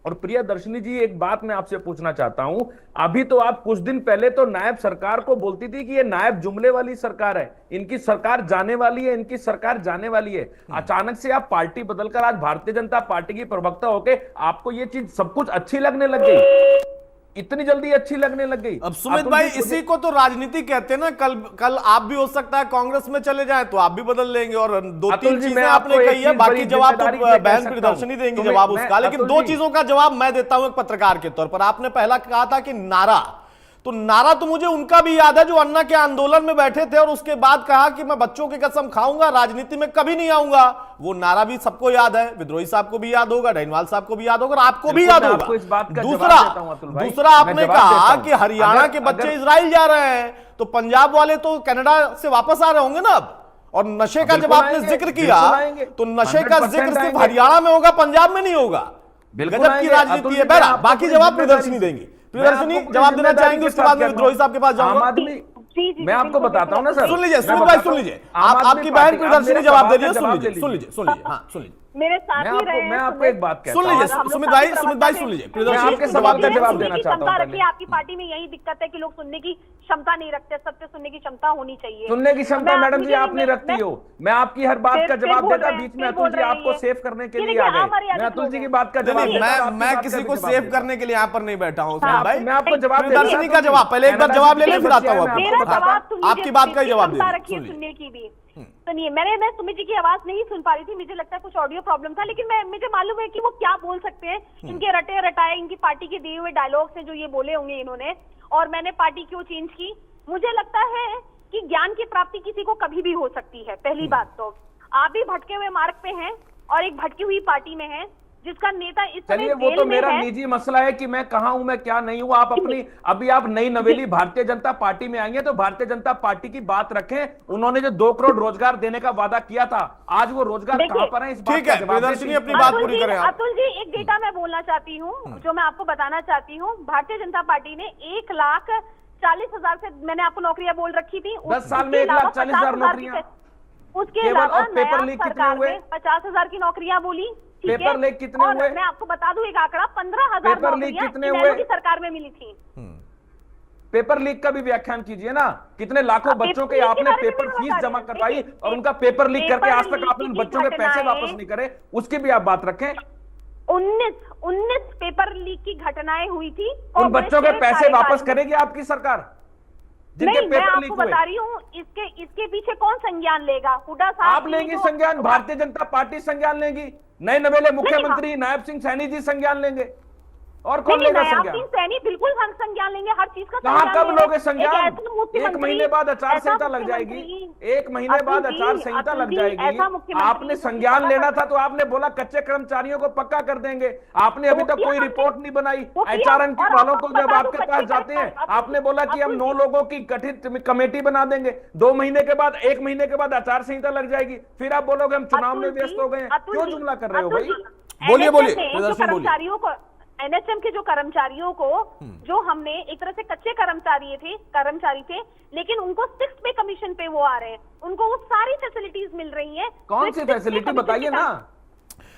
और प्रियदर्शनी जी, एक बात मैं आपसे पूछना चाहता हूं, अभी तो आप कुछ दिन पहले तो नायब सरकार को बोलती थी कि ये नायब जुमले वाली सरकार है, इनकी सरकार जाने वाली है, इनकी सरकार जाने वाली है। अचानक से आप पार्टी बदलकर आज भारतीय जनता पार्टी की प्रवक्ता होके आपको ये चीज सब कुछ अच्छी लगने लग गई, इतनी जल्दी अच्छी लगने लग गई। अब सुमित भाई, इसी को तो राजनीति कहते हैं ना। कल आप भी हो सकता है कांग्रेस में चले जाएं तो आप भी बदल लेंगे। और 2-3 चीजें आपने कही है, बाकी जवाब तो बहन प्रियदर्शनी देंगी जवाब उसका, लेकिन 2 चीजों का जवाब मैं देता हूं एक पत्रकार के तौर पर। आपने पहला कहा था कि नारा तो मुझे उनका भी याद है जो अन्ना के आंदोलन में बैठे थे और उसके बाद कहा कि मैं बच्चों की कसम खाऊंगा, राजनीति में कभी नहीं आऊंगा। वो नारा भी सबको याद है, विद्रोही साहब को भी याद होगा, डाइनवाल साहब को भी याद होगा और आपको भी याद होगा। दूसरा आपने कहा कि हरियाणा के बच्चे इजराइल जा रहे हैं, तो पंजाब वाले तो कनाडा से वापस आ रहे होंगे ना अब। और नशे का जब आपने जिक्र किया तो नशे का जिक्र सिर्फ हरियाणा में होगा, पंजाब में नहीं होगा। गजब की राजनीति है। बहरा बाकी जवाब प्रियदर्शनी देंगी। प्रियदर्शनी जवाब देना चाहेंगे, उसके बाद मैं विद्रोही साहब के पास जाऊंगा। मैं आपको बताता हूं ना सर, सुन लीजिए सुमित भाई, सुन लीजिए, आपकी बहन प्रियदर्शनी जवाब दे रही है। सुन लीजिए। हाँ, सुन लीजिए। मेरे साथ ही रहे। मैं आपको एक बात कहता हूं, सुन लीजिए सुमित भाई सुन लीजिए। प्रियदर्शनी आपके सवाल का जवाब देना चाहता हूं। आपकी पार्टी में यही दिक्कत है कि लोग सुनने की क्षमता नहीं रखते, सत्य सुनने की क्षमता होनी चाहिए। सुनने की क्षमता मैडम जी आप नहीं रखती हो। मैं आपकी हर बात का जवाब देता, बीच में अतुल जी आपको सेव करने के लिए आ गए। मैं अतुल जी की बात का जवाब देता, मैं किसी को सेव करने के लिए यहाँ पर नहीं बैठा हूँ भाई। मैं आपको जवाब प्रियदर्शनी का जवाब पहले एक बार जवाब ले लें, फिर आता हूँ आपकी बात का ही जवाब दे। सुनने की भी सुनिए, मैं सुमित जी की आवाज नहीं सुन पा रही थी, मुझे लगता है कुछ ऑडियो प्रॉब्लम था, लेकिन मुझे मालूम है कि वो क्या बोल सकते हैं। इनके रटे रटाए, इनकी पार्टी के दिए हुए डायलॉग से जो ये बोले होंगे इन्होंने, और मैंने पार्टी क्यों चेंज की। मुझे लगता है कि ज्ञान की प्राप्ति किसी को कभी भी हो सकती है। पहली बात तो आप भी भटके हुए मार्ग पे हैं और एक भटकी हुई पार्टी में हैं जिसका नेता इस समय चलिए, वो तो जेल में मेरा है। निजी मसला है कि मैं कहां हूं, मैं क्या नहीं हूं। आप अपनी अभी आप नई नवेली भारतीय जनता पार्टी में आई हैं, तो भारतीय जनता पार्टी की बात रखें। उन्होंने जो 2 करोड़ रोजगार देने का वादा किया था, आज वो रोजगार कहां पर है, इस बात ठीक का है, जवाब प्रियदर्शनी दीजिए। अपनी बात पूरी करें आप। अतुल जी, एक डेटा मैं बोलना चाहती हूँ जो मैं आपको बताना चाहती हूँ। भारतीय जनता पार्टी ने 1,40,000 से मैंने आपको नौकरियां बोल रखी थी। 10 साल में 1,40,000 नौकरियां। उसके केवल अलावा और पेपर नया लीक कितने सरकार हुए? ने 50,000 की नौकरियां बोली। ठीक पेपर है? लीक कितने और हुए? मैं आपको बता दूं एक आंकड़ा, 15,000 पेपर लीक नौकरियां कितने इनेलो हुए? की सरकार में मिली थी। पेपर लीक का भी व्याख्यान कीजिए ना। कितने लाखों बच्चों के पेपर लीक के आपने बारे में पेपर मैं फीस बता जमा रही हूँ। करवाई देखिए, और उनका पेपर लीक करके आज तक पेपर आपने उन लीक बच्चों के की पैसे घटनाएं- वापस नहीं करे, उसकी भी आप बात रखें। 19 पेपर लीक की घटनाएं हुई थी। उन बच्चों के पैसे वापस करेगी आपकी सरकार, जिनके नहीं, मैं पेपर लीक आपको हुए? बता रही हूँ, इसके पीछे कौन संज्ञान लेगा? हुड्डा साहब आप की लेंगी जो- संज्ञान, भारतीय जनता पार्टी संज्ञान लेंगी, नए नवेले मुख्यमंत्री नायब सिंह सैनी जी संज्ञान लेंगे, और कौन लेगा नायब संज्ञान? सिंह सैनी बिल्कुल हम संज्ञान लेंगे, हर चीज का कहां संज्ञान कब लेंगे। लोगे संज्ञान? एक ऐसा मुख्यमंत्री- एक महीने बाद आचार ऐसा संहिता लग जाएगी, मुख्यमंत्री- एक महीने बाद अतुल जी, आचार संहिता अतुल लग जी, जाएगी। ऐसा मुख्यमंत्री आपने जो संज्ञान पता लेना कर- था तो आपने बोला कच्चे कर्मचारियों को पक्का कर देंगे। आपने अभी वो तक किया कोई हमने। रिपोर्ट नहीं बनाई। वो किया, एचआरएन और वालों आपको को जब बता दूं, आपके पास कच्चे जाते हैं, कर्मचारी- आपने बोला कि हम अतुल 9 जी- लोगों की गठित कमेटी बना देंगे। 2 महीने के बाद, 1 महीने के बाद आचार संहिता लग जाएगी, फिर आप बोलोगे हम चुनाव में व्यस्त हो गए हैं। क्यों जुमला कर रहे हो भाई? बोलिए, बोलिए, NHM में जो प्रदर्शन बोलिए। कर्मचारियों को, एनएचएम के जो कर्मचारियों को, जो हमने एक तरह से कच्चे कर्मचारी थे, लेकिन उनको 6 पे कमीशन पे वो आ रहे हैं, उनको वो सारी फैसिलिटीज मिल रही हैं। कौन सी फैसिलिटी बताइए ना।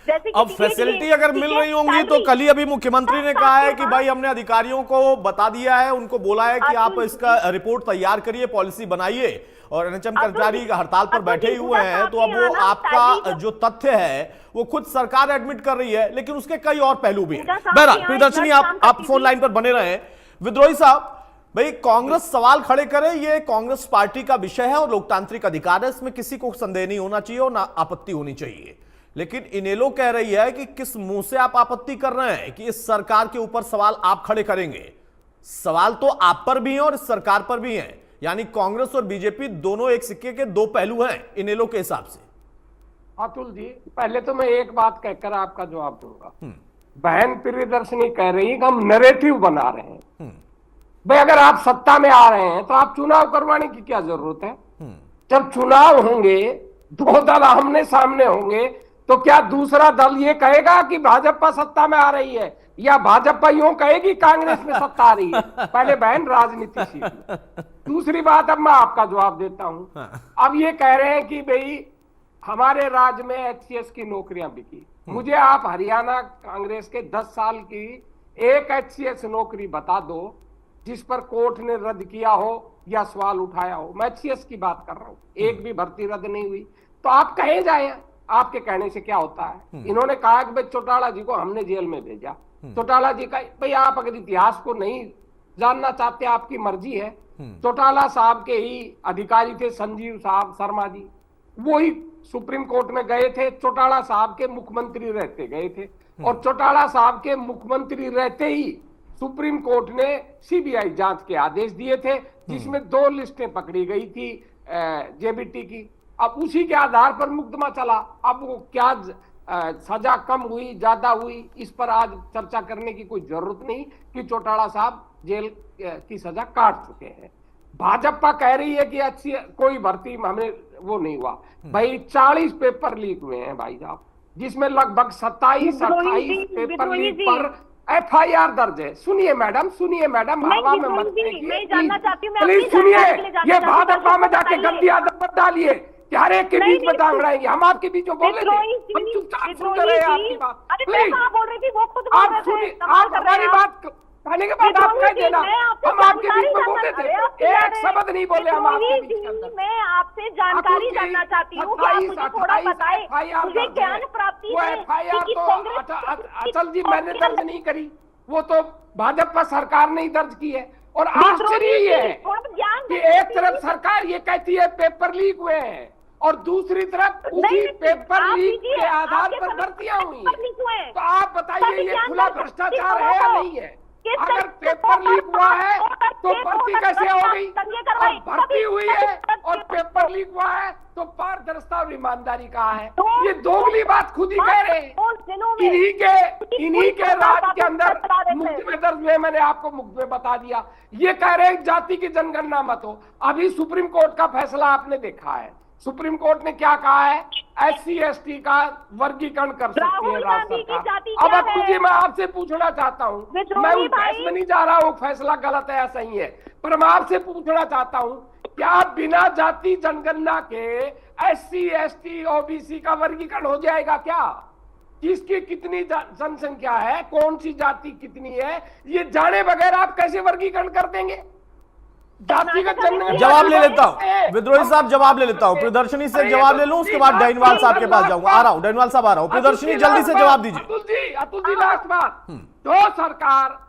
जैसे कि अब टिकट फैसिलिटी लिए, अगर मिल टिकट, रही होंगी तो सैलरी। कल ही अभी मुख्यमंत्री ने कहा है कि भाई हमने अधिकारियों को बता दिया है, उनको बोला है कि आप इसका रिपोर्ट तैयार करिए, पॉलिसी बनाइए, और एनएचएम कर्मचारी हड़ताल पर बैठे ही हुए हैं। तो अब वो आपका जो तथ्य है वो खुद सरकार एडमिट कर रही है, लेकिन उसके कई और पहलू भी हैं। बहरहाल प्रियदर्शनी, आप फोन लाइन पर बने रहे। विद्रोही साहब, भाई कांग्रेस सवाल खड़े करे, ये कांग्रेस पार्टी का विषय है और लोकतांत्रिक अधिकार है, इसमें किसी को संदेह नहीं होना चाहिए और ना आपत्ति होनी चाहिए। लेकिन इनेलो कह रही है कि किस मुंह से आप आपत्ति कर रहे हैं कि इस सरकार के ऊपर सवाल आप खड़े करेंगे। सवाल तो आप पर भी हैं और इस सरकार पर भी हैं, यानी कांग्रेस और बीजेपी दोनों एक सिक्के के 2 पहलू हैं इनेलो के हिसाब से। अतुल जी, पहले तो मैं एक बात कहकर आपका जवाब दूंगा। बहन प्रियदर्शनी कह रही है कि हम नैरेटिव बना रहे हैं। भाई अगर आप सत्ता में आ रहे हैं तो आप चुनाव करवाने की क्या जरूरत है? जब चुनाव होंगे, 2 दल आमने सामने होंगे, तो क्या दूसरा दल ये कहेगा कि भाजपा सत्ता में आ रही है, या भाजपा यूं कहेगी कांग्रेस में सत्ता आ रही है? पहले बहन राजनीति सीखिए। दूसरी बात, अब मैं आपका जवाब देता हूं। अब ये कह रहे हैं कि भाई हमारे राज्य में एचसीएस की नौकरियां बिकी। मुझे आप हरियाणा कांग्रेस के 10 साल की एक एचसीएस नौकरी बता दो जिस पर कोर्ट ने रद्द किया हो या सवाल उठाया हो। मैं एचसीएस की बात कर रहा हूं, एक भी भर्ती रद्द नहीं हुई। तो आप कहे जाए, आपके कहने से क्या होता है? इन्होंने कहा कि भाई चौटाला जी को हमने जेल में भेजा। चौटाला जी का, भाई आप अगर इतिहास को नहीं जानना चाहते, आपकी मर्जी है। चौटाला साहब के ही अधिकारी थे संजीव साहब शर्मा जी, वो ही सुप्रीम कोर्ट में गए थे, चौटाला साहब के मुख्यमंत्री रहते गए थे। और चौटाला साहब के मुख्यमंत्री रहते ही सुप्रीम कोर्ट ने सीबीआई जांच के आदेश दिए थे, जिसमें 2 लिस्टें पकड़ी गई थी जेबीटी की। अब उसी के आधार पर मुकदमा चला। अब वो क्या सजा कम हुई ज्यादा हुई, इस पर आज चर्चा करने की कोई जरूरत नहीं कि चौटाला साहब जेल की सजा काट चुके हैं। भाजपा कह रही है कि अच्छी कोई भर्ती हमें वो नहीं हुआ। भाई 40 पेपर लीक हुए हैं भाई साहब, जिसमें लगभग 27-28 पेपर लीक पर एफआईआर दर्ज है। सुनिए मैडम, हवा में मत प्लीज सुनिए। ये भाजपा में जाके गंदी आदत मत डालिए कि हर एक के बीच में टांग रहेंगे। हम आपके बीच में बोले थे, हम चुपचाप सुनते रहे आपकी बात। प्लीज आप सुनिए, आप हमारी बात कहने के बाद आप कह देना हम आपके बीच में बोले थे, एक शब्द नहीं बोले हम आपके बीच के अंदर। मैं आपसे जानकारी जानना चाहती हूँ कि आप मुझे थोड़ा बताएं, मुझे ज्ञान प्राप्ति है कि कांग्रेस। अचल जी मैंने दर्ज नहीं करी, वो तो भाजपा सरकार ने ही दर्ज की है। और आश्चर्य ये है कि एक तरफ सरकार ये कहती है पेपर लीक हुए हैं और दूसरी तरफ उसी पेपर लीक के आधार पर भर्तियां हुई हैं। तो आप बताइए ये खुला भ्रष्टाचार है या नहीं है? अगर पेपर लीक हुआ है तो भर्ती कैसे हो गई? और भर्ती हुई है और पेपर लीक हुआ है तो पारदर्शिता और ईमानदारी कहाँ है? ये दोगली बात खुद ही कह रहे हैं। इन्हीं के राज के अंदर मुकदमे दर्ज हुए, मैंने आपको मुकदमे बता दिया। ये कह रहे हैं जाति की जनगणना मत हो। अभी सुप्रीम कोर्ट का फैसला आपने देखा है। सुप्रीम कोर्ट ने क्या कहा है? SC ST का वर्गीकरण कर सकती है राज्य सरकार। अब अतुल जी, मैं आपसे पूछना चाहता हूँ, मैं उस बहस में नहीं जा रहा हूँ फैसला गलत है या सही है, पर मैं आपसे पूछना चाहता हूँ, क्या बिना जाति जनगणना के SC ST OBC का वर्गीकरण हो जाएगा क्या? किसकी कितनी जनसंख्या है, कौन सी जाति कितनी है, ये जाने बगैर आप कैसे वर्गीकरण कर देंगे? जवाब ले लेता हूं विद्रोही साहब, जवाब ले लेता हूं। प्रियदर्शनी से जवाब ले लूं, उसके बाद डाइनवाल साहब के पास जाऊंगा। आ रहा हूं, डाइनवाल साहब आ रहा हूं। प्रियदर्शनी जल्दी से जवाब दीजिए। अतुल जी लास्ट बात, जो सरकार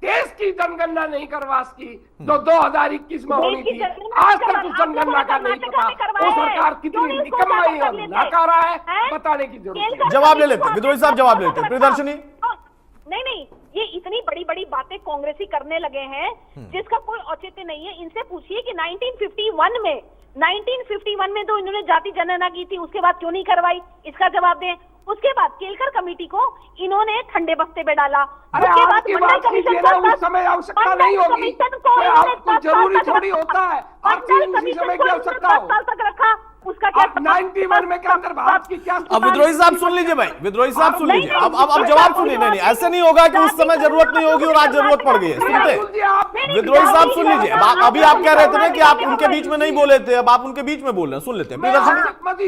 देश की जनगणना नहीं करवा सकी जो 2021 में होनी थी, आज तक उस जनगणना का नहीं पता, वो सरकार कितनी निकम्मी और नाकारा है, बताने की जरूरत है। जवाब ले लेते विद्रोही साहब, जवाब ले लेते। प्रियदर्शनी नहीं, ये इतनी बड़ी बड़ी बातें कांग्रेसी करने लगे हैं जिसका कोई औचित्य नहीं है। इनसे पूछिए कि 1951 में तो इन्होंने जाति जनगणना की थी, उसके बाद क्यों नहीं करवाई, इसका जवाब दें। उसके बाद केलकर कमेटी को इन्होंने ठंडे बस्ते पे डाला। उसके बाद मंडल कमीशन उस समय आवश्यकता नहीं होगी, जरूरी थोड़ी होता है हर चीज उसी समय की आवश्यकता हो। 7 साल तक रखा, उसका क्या 91 में क्या अंतर्भाव की क्या? अब विद्रोही साहब सुन लीजिए भाई, विद्रोही साहब सुन लीजिए। अब जवाब सुनिए। नहीं, ऐसे नहीं होगा कि उस समय जरूरत नहीं होगी और आज जरूरत पड़ गई है। सुनते विद्रोही साहब सुन लीजिए। अभी आप कह रहे थे ना कि आप उनके बीच में नहीं बोले थे, अब आप उनके बीच में बोल रहे हैं, सुन लेते हैं।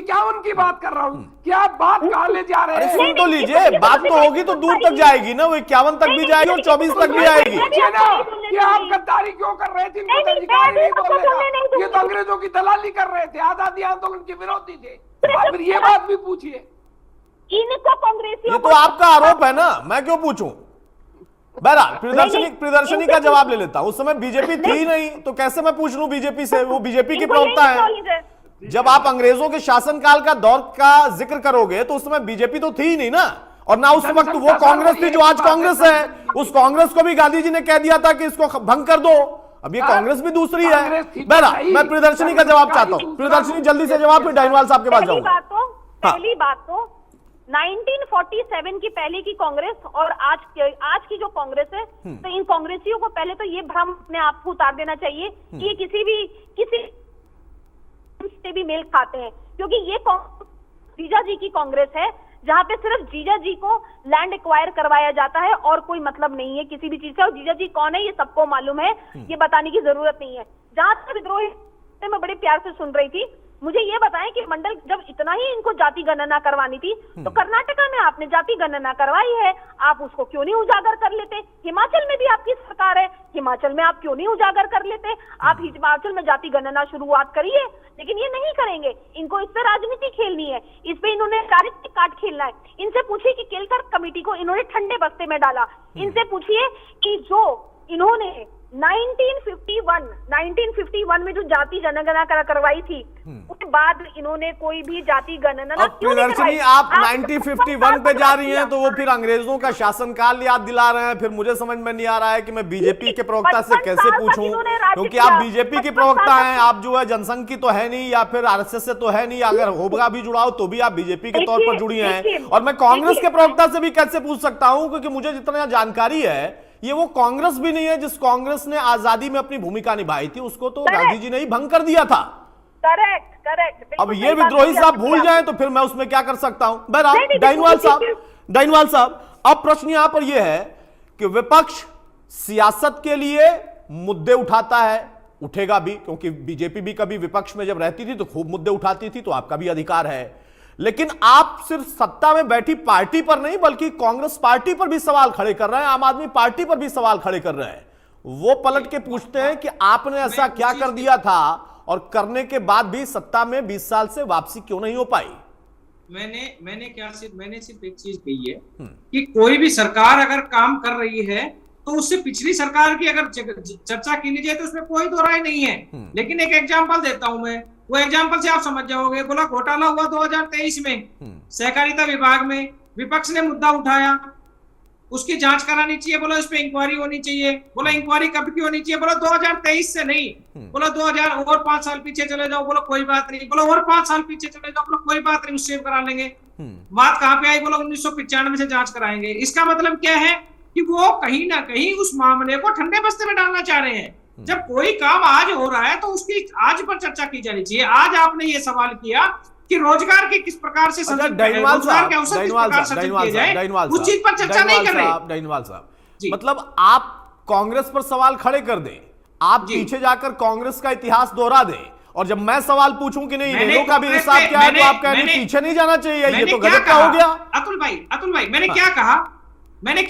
क्या उनकी बात कर रहा हूँ, क्या बात कहाँ ले जा रहे हैं? सुन तो लीजिए, बात तो होगी तो दूर तक जाएगी ना, वो 51 तक भी जाएगी और 24 तक भी आएगी। आप गद्दारी क्यों कर रहे थे? ये तो अंग्रेजों की दलाली कर रहे थे, आजादी आंदोलन के विरोधी थे। फिर ये बात भी पूछिए। इनको कांग्रेसियों, ये तो आपका आरोप है ना, मैं क्यों पूछूं? बहरहाल प्रियदर्शनी का जवाब ले लेता हूं। उस समय बीजेपी थी नहीं तो कैसे मैं पूछ लूं बीजेपी से? वो बीजेपी की प्रवक्ता है। जब आप अंग्रेजों के शासनकाल का दौर का जिक्र करोगे तो उस समय बीजेपी तो थी ही नहीं ना, और ना उस वक्त वो कांग्रेस थी जो आज कांग्रेस है। उस कांग्रेस को भी गांधी जी ने कह दिया था कि इसको भंग कर दो। अब ये कांग्रेस भी दूसरी है। बहरहाल मैं प्रियदर्शनी का जवाब चाहता हूं। प्रियदर्शनी जल्दी से जवाब, फिर डाइनवाल साहब के पास जाऊंगा। पहली बात तो 1947 की पहले की कांग्रेस और आज की जो कांग्रेस है, तो इन कांग्रेसियों को पहले तो ये भ्रम अपने आप को उतार देना चाहिए कि ये किसी से भी मेल खाते हैं, क्योंकि ये जीजा जी की कांग्रेस है जहां पे सिर्फ जीजा जी को लैंड एक्वायर करवाया जाता है और कोई मतलब नहीं है किसी भी चीज से। और जीजा जी कौन है ये सबको मालूम है, ये बताने की जरूरत नहीं है। जहां तक विद्रोही मैं बड़े प्यार से सुन रही थी, मुझे ये बताएं कि मंडल जब इतना ही इनको जाति गणना करवानी थी तो कर्नाटका में आपने जाति गणना करवाई है, आप उसको क्यों नहीं उजागर कर लेते? हिमाचल में भी आपकी सरकार है, हिमाचल में आप क्यों नहीं उजागर कर लेते? आप हिमाचल में जाति गणना शुरुआत करिए, लेकिन ये नहीं करेंगे। इनको इस पे राजनीति खेलनी है, इस पे इन्होंने राजनीतिक कार्ड खेलना है। इनसे पूछिए कि केलकर कमेटी को इन्होंने ठंडे बस्ते में डाला। इनसे पूछिए कि जो इन्होंने 1951 में जो जाति जनगणना करवाई थी, उसके बाद इन्होंने कोई भी जाति गणना क्यों नहीं करवाई? आप 1951 पे जा रही हैं तो वो फिर अंग्रेजों का शासनकाल याद दिला रहे हैं। फिर मुझे समझ में नहीं आ रहा है कि मैं बीजेपी के प्रवक्ता से कैसे पूछूं, क्योंकि आप बीजेपी के प्रवक्ता हैं। आप जो है जनसंघ की तो है नहीं, या फिर आरएसएस से तो है नहीं, अगर होगा भी जुड़ाव तो भी आप बीजेपी के तौर पर जुड़ी हैं। और मैं कांग्रेस के प्रवक्ता से भी कैसे पूछ सकता हूं, क्योंकि मुझे जितना जानकारी है ये वो कांग्रेस भी नहीं है जिस कांग्रेस ने आजादी में अपनी भूमिका निभाई थी, उसको तो गांधी जी ने ही भंग कर दिया था। करेक्ट। अब ये विद्रोही साहब भूल जाएं तो फिर मैं उसमें क्या कर सकता हूं? बहरहाल डाइनवाल साहब, अब प्रश्न यहां पर यह है कि विपक्ष सियासत के लिए मुद्दे उठाता है, उठेगा भी, क्योंकि बीजेपी भी कभी विपक्ष में जब रहती थी तो खूब मुद्दे उठाती थी, तो आपका भी अधिकार है। लेकिन आप सिर्फ सत्ता में बैठी पार्टी पर नहीं बल्कि कांग्रेस पार्टी पर भी सवाल खड़े कर रहे हैं, आम आदमी पार्टी पर भी सवाल खड़े कर रहे हैं। वो पलट के पूछते हैं कि आपने ऐसा क्या कर दिया था और करने के बाद भी सत्ता में 20 साल से वापसी क्यों नहीं हो पाई? मैंने सिर्फ एक चीज कही है कि कोई भी सरकार अगर काम कर रही है तो उससे पिछली सरकार की अगर चर्चा की जाए तो उसमें कोई दो राय नहीं है। लेकिन एक एग्जांपल देता हूं मैं, वो एग्जाम्पल से आप समझ जाओगे। बोला घोटाला हुआ 2023 में सहकारिता विभाग में, विपक्ष ने मुद्दा उठाया, उसकी जांच करानी चाहिए, बोला उस पर इंक्वायरी होनी चाहिए। बोला इंक्वायरी कब की होनी चाहिए? बोला 2023 से नहीं, बोला 2000 और 5 साल पीछे चले जाओ, बोला कोई बात नहीं। बोला और 5 साल पीछे चले जाओ, बोला कोई बात नहीं, उससे करा लेंगे। बात कहां पे आई? बोला 1995 से जांच कराएंगे। इसका मतलब क्या है कि वो कहीं ना कहीं उस मामले को ठंडे बस्ते में डालना चाह रहे हैं। जब कोई काम आज हो रहा है तो उसकी आज पर चर्चा की जानी चाहिए। आज आपने ये सवाल किया कि रोजगार की किस प्रकार से उस चीज पर चर्चा नहीं कर रहे। डाइनवाल साहब, मतलब आप कांग्रेस पर सवाल खड़े कर दें, आप पीछे जाकर कांग्रेस का इतिहास दोहरा दें, और जब मैं सवाल पूछूं कि नहीं रेलो का भी हिसाब क्या है, तो आप कह रहे हैं पीछे नहीं जाना चाहिए। ये तो गलत का हो गया। अतुल भाई मैंने क्या कहा? मैंने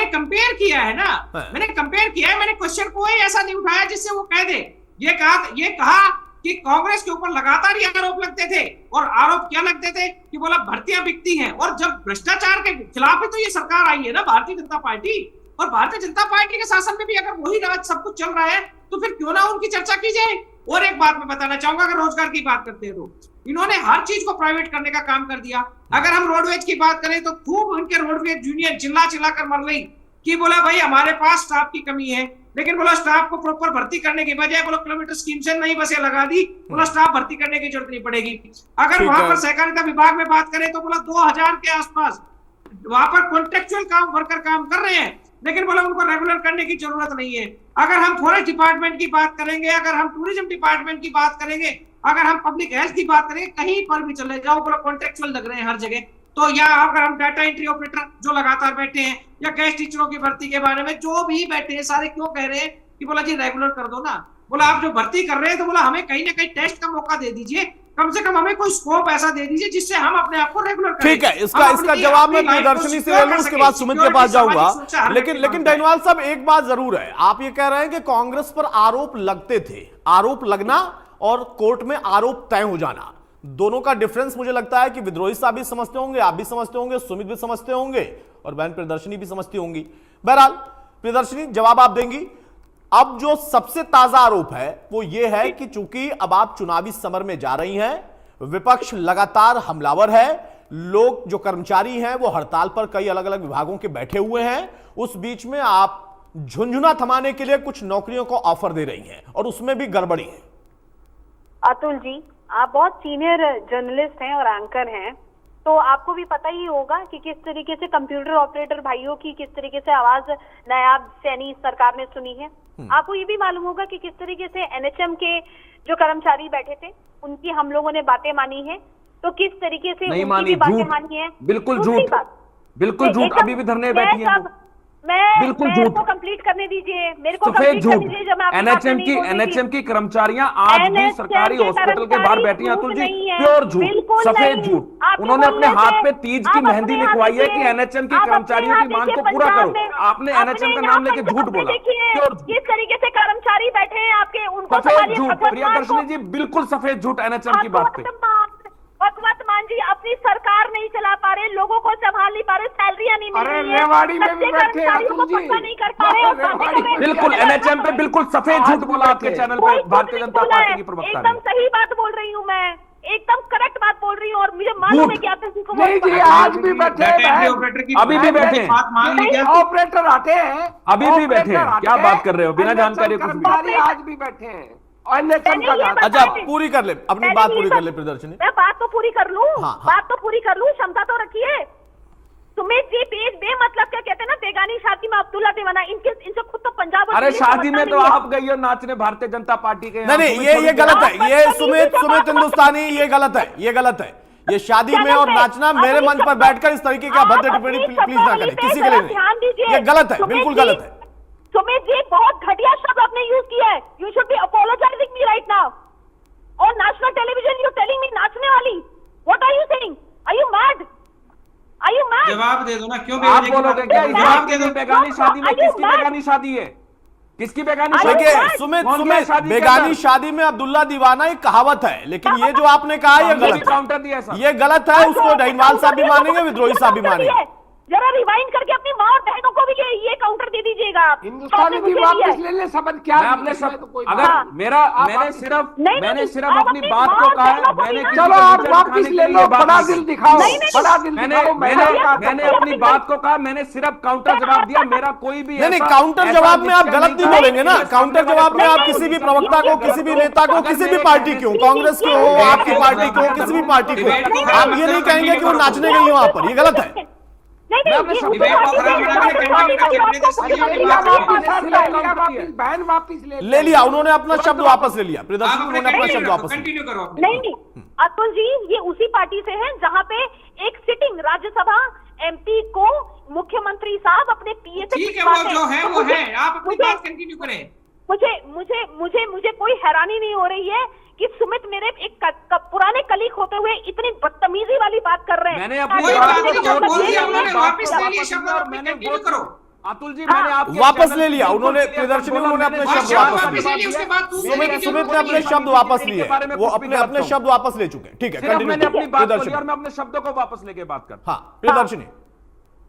कंपेयर किया है ना, मैंने कंपेयर किया है। मैंने क्वेश्चन कोई ऐसा नहीं उठाया जिससे वो कह दे। ये कहा कि कांग्रेस के ऊपर लगातार ये आरोप लगते थे, और आरोप क्या लगते थे कि बोला भर्तियां बिकती हैं। और जब भ्रष्टाचार के खिलाफ ही तो ये सरकार आई है ना, भारतीय जनता पार्टी। और भारतीय जनता पार्टी के शासन में भी अगर वही राज सब कुछ चल रहा है तो फिर क्यों ना उनकी चर्चा की जाए। और एक बात मैं बताना चाहूंगा, अगर रोजगार की बात करते हैं तो इन्होंने हर चीज को प्राइवेट करने का काम कर दिया। अगर हम रोडवेज की बात करें तो खूब उनके रोडवेज यूनियन चिल्ला कर मर गई कि बोला भाई हमारे पास स्टाफ की कमी है, लेकिन बोला स्टाफ को प्रॉपर भर्ती करने की बजाय बोला किलोमीटर स्कीम से नई बसें लगा दी, बोला स्टाफ भर्ती करने की जरूरत नहीं पड़ेगी। अगर वहां पर सहकारिता विभाग में बात करें तो बोला 2000 के आसपास वहां पर कॉन्ट्रेक्चुअल वर्कर काम कर रहे हैं, लेकिन बोला उनको रेगुलर करने की जरूरत नहीं है। अगर हम फॉरेस्ट डिपार्टमेंट की बात करेंगे, अगर हम टूरिज्म डिपार्टमेंट की बात करेंगे, अगर हम पब्लिक हेल्थ की बात करेंगे, कहीं पर भी चले जाओ बोला कॉन्ट्रेक्चुअल लग रहे हैं हर जगह। तो या अगर हम डाटा एंट्री ऑपरेटर जो लगातार बैठे हैं, या गैस टीचरों की भर्ती के बारे में जो भी बैठे हैं, सारे क्यों कह रहे हैं कि बोला जी रेगुलर कर दो ना। बोला आप जो भर्ती कर रहे हैं तो बोला हमें कहीं ना कहीं टेस्ट का मौका दे दीजिए, कम से कम हमें कोई स्कोप ऐसा दे दीजिए जिससे हम अपने आप को रेगुलर करें। ठीक है, इसका जवाब मैं प्रियदर्शनी से ले लूं, उसके बाद सुमित के पास जाऊंगा। लेकिन डाइनवाल साहब, एक बात जरूर है, आप ये कह रहे हैं कि कांग्रेस पर आरोप लगते थे, आरोप लगना और कोर्ट में आरोप तय हो जाना, दोनों का डिफरेंस मुझे लगता है कि विद्रोही साहब भी समझते होंगे, आप भी समझते होंगे, सुमित भी समझते होंगे, और बहन प्रियदर्शनी भी समझती होंगी। बहरहाल प्रियदर्शनी, जवाब आप देंगी। अब जो सबसे ताजा आरोप है वो ये है कि चूंकि अब आप चुनावी समर में जा रही हैं, विपक्ष लगातार हमलावर है, लोग जो कर्मचारी हैं वो हड़ताल पर कई अलग अलग विभागों के बैठे हुए हैं, उस बीच में आप झुंझुना थमाने के लिए कुछ नौकरियों को ऑफर दे रही हैं, और उसमें भी गड़बड़ी है। अतुल जी, आप बहुत सीनियर जर्नलिस्ट हैं और एंकर हैं, तो आपको भी पता ही होगा कि किस तरीके से कंप्यूटर ऑपरेटर भाइयों की किस तरीके से आवाज नायाब सैनी सरकार ने सुनी है। आपको ये भी मालूम होगा कि किस तरीके से एनएचएम के जो कर्मचारी बैठे थे उनकी हम लोगों ने बातें मानी है, तो किस तरीके से नहीं उनकी भी बातें मानी है। बिल्कुल झूठ, बिल्कुल झूठ, अभी भी धरने बैठी हैं। बिल्कुल झूठ, को कंप्लीट करने दीजिए, मेरे को सफेद झूठ। एनएचएम की कर्मचारियां आज भी सरकारी हॉस्पिटल के बाहर बैठी हैं अतुल जी, प्योर झूठ, सफेद झूठ। उन्होंने अपने हाथ पे तीज की मेहंदी लिखवाई है कि एनएचएम की कर्मचारियों की मांग को पूरा करो। आपने एनएचएम का नाम लेके झूठ बोला, प्योर किस तरीके से कर्मचारी बैठे हैं आपके, उनको सफेद झूठ। प्रियदर्शनी जी, बिल्कुल सफेद झूठ एनएचएम की बात पे। भगवत मान जी अपनी सरकार नहीं चला पा रहे, लोगों को संभाल नहीं पा रहे, सैलरियां नहीं मिल रही है, रेवाड़ी में भी बैठे अतुल जी, नहीं कर पा रहे। बिल्कुल एनएचएम पे बिल्कुल सफेद झूठ बोला आपके चैनल पे भारतीय जनता पार्टी की प्रवक्ता ने। एकदम सही बात बोल रही हूँ मैं, एकदम करेक्ट बात बोल रही हूँ, और मुझे मालूम है कि आप किसी को नहीं जी, आज भी बैठे हैं, अभी भी बैठे हैं, ऑपरेटर आते हैं, अभी भी बैठे हैं। क्या बात कर रहे हो, बिना जानकारी कुछ भी। आज भी बैठे हैं। अच्छा, पूरी कर ले अपनी बात, पूरी कर ले प्रियदर्शनी। मैं बात तो पूरी कर लूं, हाँ। बात तो पूरी कर लूं, क्षमता तो रखिए। सुमित जी बेमतलब क्या कहते हैं ना, बेगानी शादी में अब्दुल्ला दीवाना, इनसे खुद तो पंजाब। अरे शादी में तो आप गई हो नाचने भारतीय जनता पार्टी के। नहीं, ये गलत है, ये सुमित हिंदुस्तानी, ये गलत है, ये गलत है। ये शादी में और नाचना, मेरे मंच पर बैठकर इस तरीके की अभद्र टिप्पणी प्लीज ना करें, किसी के लिए नहीं, ये गलत है, बिल्कुल गलत है। सुमित जी बहुत घटिया शब्द आपने यूज किया है, you should be apologizing me right now. और national television you telling me नाचने वाली, what are you saying, are you mad, are you mad? जवाब दे दो ना, क्यों आप बोलोगे क्या? जवाब दे दो। बेगानी शादी में किसकी बेगानी शादी है, किसकी बेगानी शादी है? सुमित, बेगानी शादी में अब्दुल्ला दीवाना एक कहावत है, लेकिन ये जो आपने कहा ये गलत काउंटर दिया, ये गलत है। उसको डाइनवाल साहब भी मानेंगे, विद्रोही साहब भी मानेंगे। जरा रिवाइंड करके अपनी माँ और बहनों को भी ये काउंटर दे दीजिएगा आप। हिंदुस्तानी आपने भी मुझे दिया वापस है। ले ले शब्द क्या मैं अपने इसमें सब तो कोई अगर बात मैंने सिर्फ नहीं, मैंने सिर्फ आप अपनी अपनी बात माँ को और कहा है, बहनों को मैंने भी किसी ना- चलो को आप नीचे वापस दिखाने ले के लो, लिए बात बड़ा नहीं दिल की। दिखाओ, नहीं, नहीं, बड़ा दिल मैंने दिखाओ। मैंने क्या मैंने करते अपनी हैं? बात को कहा, मैंने सिर्फ काउंटर जवाब दिया। मेरा कोई भी नहीं ऐसा- काउंटर ऐसा जवाब में आप निश्चय गलत नहीं नहीं था बोलेंगे ना। कि काउंटर सामने जवाब में वाले आप किसी भी प्रवक्ता को, किसी भी नेता को, किसी भी पार्टी को, कांग्रेस के हो, आपकी पार्टी को, किसी भी पार्टी को, आप ये नहीं कहेंगे कि वो नाचने गई वहां पर, ये गलत है। नहीं, अपने ये शब्द उसी को पार्टी खराब के- बना के उसी कंटिन्यू पार्टी करके के अपने देश आपको की मुख्यमंत्री लिया बना वापस दिया। बहन वापिस ले लिया उन्होंने, अपना शब्द वापस ले लिया। आप प्रियदर्शनी अपने उन्होंने अपना शब्द वापस ले लिया। कंटिन्यू करो अपनी नहीं नहीं अतुल जी, ये उसी पार्टी से है जहां पे एक सिटिंग राज्यसभा एमपी को मुख्यमंत्री साहब अपने पीए से ठीक है, पूछवाते वो जो है हैं। वो मुझे- है, आप अपनी मुझे- बात कंटिन्यू करें। मुझे कोई हैरानी नहीं हो रही है कि सुमित मेरे एक पुराने कलीग होते हुए इतनी बदतमीजी वाली बात कर रहे हैं। मैंने अपनी कोई बात बात को नहीं, जो नोट बोल दिया किया, उन्होंने बात वापस को ले लिया वापस शब्द, लिया और आप मैंने कंटिन्यू बहुत- करो। अतुल जी, मैंने आपके वापस चैनल ले लिया बिल्कुल उन्होंने, clear प्रियदर्शनी बोला, उन्होंने मैंने अपने बात शब्द बात वापस बात लिए। ले ली, उसके बाद दूसरे सुमित की सुमित ने जो अपने बोली शब्द है, वापस के लिए, बारे में वो कुछ भी अपने नहीं अपने रखता शब्द वापस ले चुके हैं। ठीक है, सिर्फ कंटिन्यू मैंने अपनी करिए, बात को प्रियदर्शनी। लिया और मैं अपने शब्दों को वापस लेके बात कर। हाँ प्रियदर्शनी,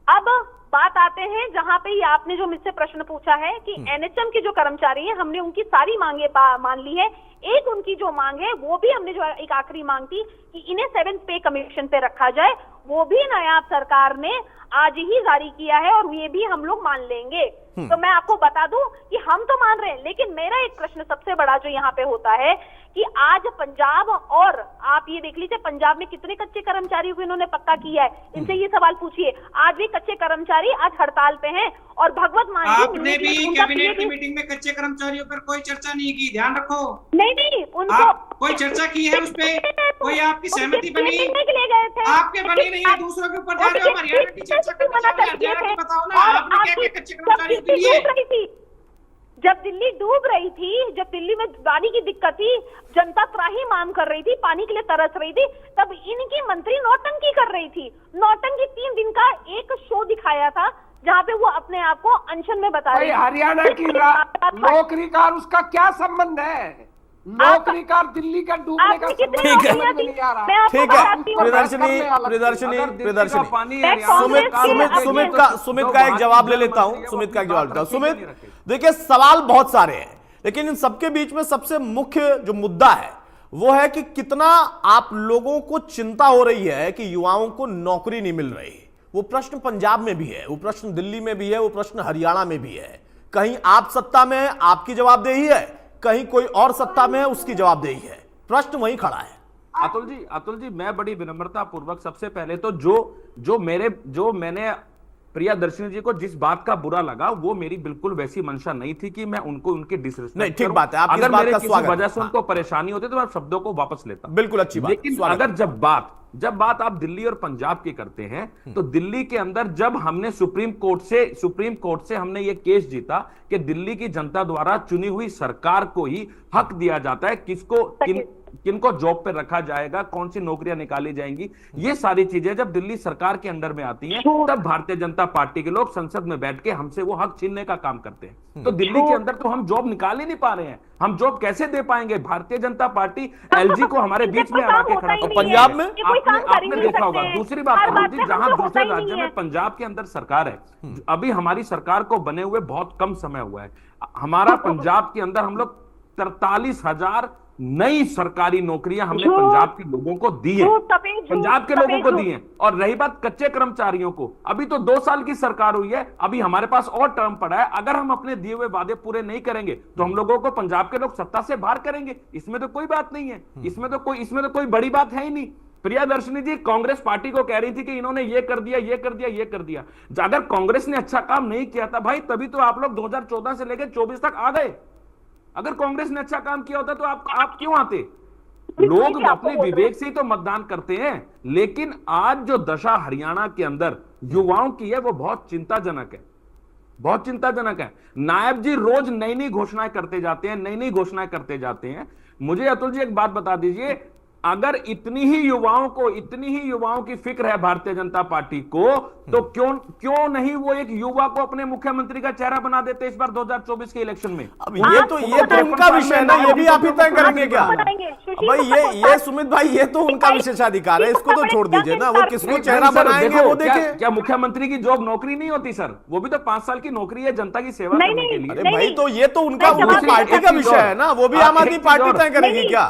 अब बात आते हैं जहां पे ये आपने जो मुझसे प्रश्न पूछा है कि एनएचएम के जो कर्मचारी हैं, हमने उनकी सारी मांगे मान ली है। एक उनकी जो मांग है वो भी हमने, जो एक आखिरी मांग थी कि इन्हें 7th पे कमीशन पे रखा जाए, वो भी नायाब सरकार ने आज ही जारी किया है और ये भी हम लोग मान लेंगे। तो मैं आपको बता दूं कि हम तो मान रहे हैं, लेकिन मेरा एक प्रश्न सबसे बड़ा जो यहाँ पे होता है कि आज पंजाब, और आप ये देख लीजिए पंजाब में कितने कच्चे कर्मचारियों को इन्होंने पक्का किया है, इनसे ये सवाल पूछिए। आज भी कच्चे कर्मचारी आज हड़ताल पे हैं और भगवत मान जी आपने भी कैबिनेट की मीटिंग में कच्चे कर्मचारियों पर कोई चर्चा नहीं की, ध्यान रखो। नहीं उनको आप कोई चर्चा की है उस पे? कोई आपकी सहमति बनी? के लिए गए थे आपके बनी नहीं है, दूसरों के ऊपर जा रहे हो। हरियाणा की चर्चा करना चाह रहे हैं, हरियाणा की बताओ ना, आपने क्या किया कच्चे कर्मचारियों के लिए? जब दिल्ली डूब रही थी, जब दिल्ली में पानी की दिक्कत थी, जनता त्राही मांग कर रही थी, पानी के लिए तरस रही थी, तब इनकी मंत्री नौटंकी कर रही थी। नौटंकी 3 दिन का एक शो दिखाया था जहाँ पे वो अपने आप को अनशन में बता रही थी। हरियाणा की नौकरी का और उसका क्या संबंध है? नौकरी का दिल्ली का डूबने का आपने कितनी ठीक है। नौकरियां दी? नहीं आ रहा। मैं आपको ठीक है, बताती हूँ। प्रियदर्शनी अगर पानी मैं हरियाणा सुमित कांग्रेस के सुमित अपने- सुमित का एक जवाब ले लेता हूं। सुमित का एक जवाब लेता हूं। सुमित, देखिए सवाल बहुत सारे हैं, लेकिन इन सबके बीच में सबसे मुख्य जो मुद्दा है वो है कि कितना आप लोगों को चिंता हो रही है कि युवाओं को नौकरी नहीं मिल रही। वो प्रश्न पंजाब में भी है, वो प्रश्न दिल्ली में भी है, वो प्रश्न हरियाणा में भी है। कहीं आप सत्ता में है, आपकी जवाबदेही है, कहीं कोई और सत्ता में है, उसकी जवाबदेही है। प्रश्न वहीं खड़ा है। अतुल जी, मैं बड़ी विनम्रता पूर्वक सबसे पहले तो जो मैंने प्रियदर्शनी जी को जिस बात का बुरा लगा, वो मेरी बिल्कुल वैसी मंशा नहीं थी कि मैं उनको उनकी डिसरिस्पेक्ट नहीं, ठीक बात है, आपकी इस अगर बात मेरे का किसी स्वागत है। वजह से हाँ। उनको परेशानी होती तो मैं शब्दों को वापस लेता। बिल्कुल अच्छी बात, लेकिन स्वागत अगर है। जब बात आप दिल्ली और पंजाब की करते हैं, तो दिल्ली के अंदर जब हमने सुप्रीम कोर्ट से हमने ये केस जीता कि दिल्ली की जनता द्वारा चुनी हुई सरकार को ही हक दिया जाता है किनको जॉब पे रखा जाएगा, कौन सी नौकरियां निकाली जाएंगी, ये सारी चीजें जब दिल्ली सरकार के अंडर में आती हैं, तब भारतीय जनता पार्टी के लोग संसद में बैठ के हमसे वो हक छीनने का काम करते हैं। तो दिल्ली के अंदर तो हम जॉब निकाल ही नहीं पा रहे हैं, हम जॉब कैसे दे पाएंगे? भारतीय जनता पार्टी एलजी को हमारे बीच में आके खड़ा कर, पंजाब में आपने देखा होगा। दूसरी बात जहां दूसरे राज्य में पंजाब के अंदर सरकार है, अभी हमारी सरकार को बने हुए बहुत कम समय हुआ है। हमारा पंजाब के अंदर हम लोग 43,000 नई सरकारी नौकरियां हमने पंजाब के लोगों को दी है, पंजाब के लोगों को दी हैं। और रही बात कच्चे कर्मचारियों को, अभी तो 2 साल की सरकार हुई है, अभी हमारे पास और टर्म पड़ा है। अगर हम अपने दिए हुए वादे पूरे नहीं करेंगे तो हम लोगों को पंजाब के लोग सत्ता से बाहर करेंगे। इसमें तो कोई बात नहीं है, इसमें तो कोई बड़ी बात है ही नहीं। प्रियदर्शनी जी कांग्रेस पार्टी को कह रही थी कि इन्होंने ये कर दिया, ये कर दिया, ये कर दिया। अगर कांग्रेस ने अच्छा काम नहीं किया था भाई, तभी तो आप लोग 2014 से लेकर 24 तक आ गए। अगर कांग्रेस ने अच्छा काम किया होता तो आप क्यों आते? लोग अपने विवेक से ही तो मतदान करते हैं। लेकिन आज जो दशा हरियाणा के अंदर युवाओं की है वो बहुत चिंताजनक है, बहुत चिंताजनक है। नायब जी रोज नई नई घोषणाएं करते जाते हैं, नई नई घोषणाएं करते जाते हैं। मुझे अतुल जी एक बात बता दीजिए, अगर इतनी ही युवाओं की फिक्र है भारतीय जनता पार्टी को, तो क्यों नहीं वो एक युवा को अपने मुख्यमंत्री का चेहरा बना देते इस बार 2024 के इलेक्शन में? अब ये तो उनका विषय है ना, ये भी आप ही तय करेंगे क्या भाई? ये सुमित भाई, ये तो उनका विशेषाधिकार है, इसको तो छोड़ दीजिए ना, वो किसको चेहरा बनाएंगे वो देखें। क्या मुख्यमंत्री की जॉब नौकरी नहीं होती सर? वो भी तो 5 साल की नौकरी है जनता की सेवा करने के लिए। अरे भाई, तो ये तो उनका पार्टी का विषय है ना, वो भी आम आदमी पार्टी तय करेगी क्या?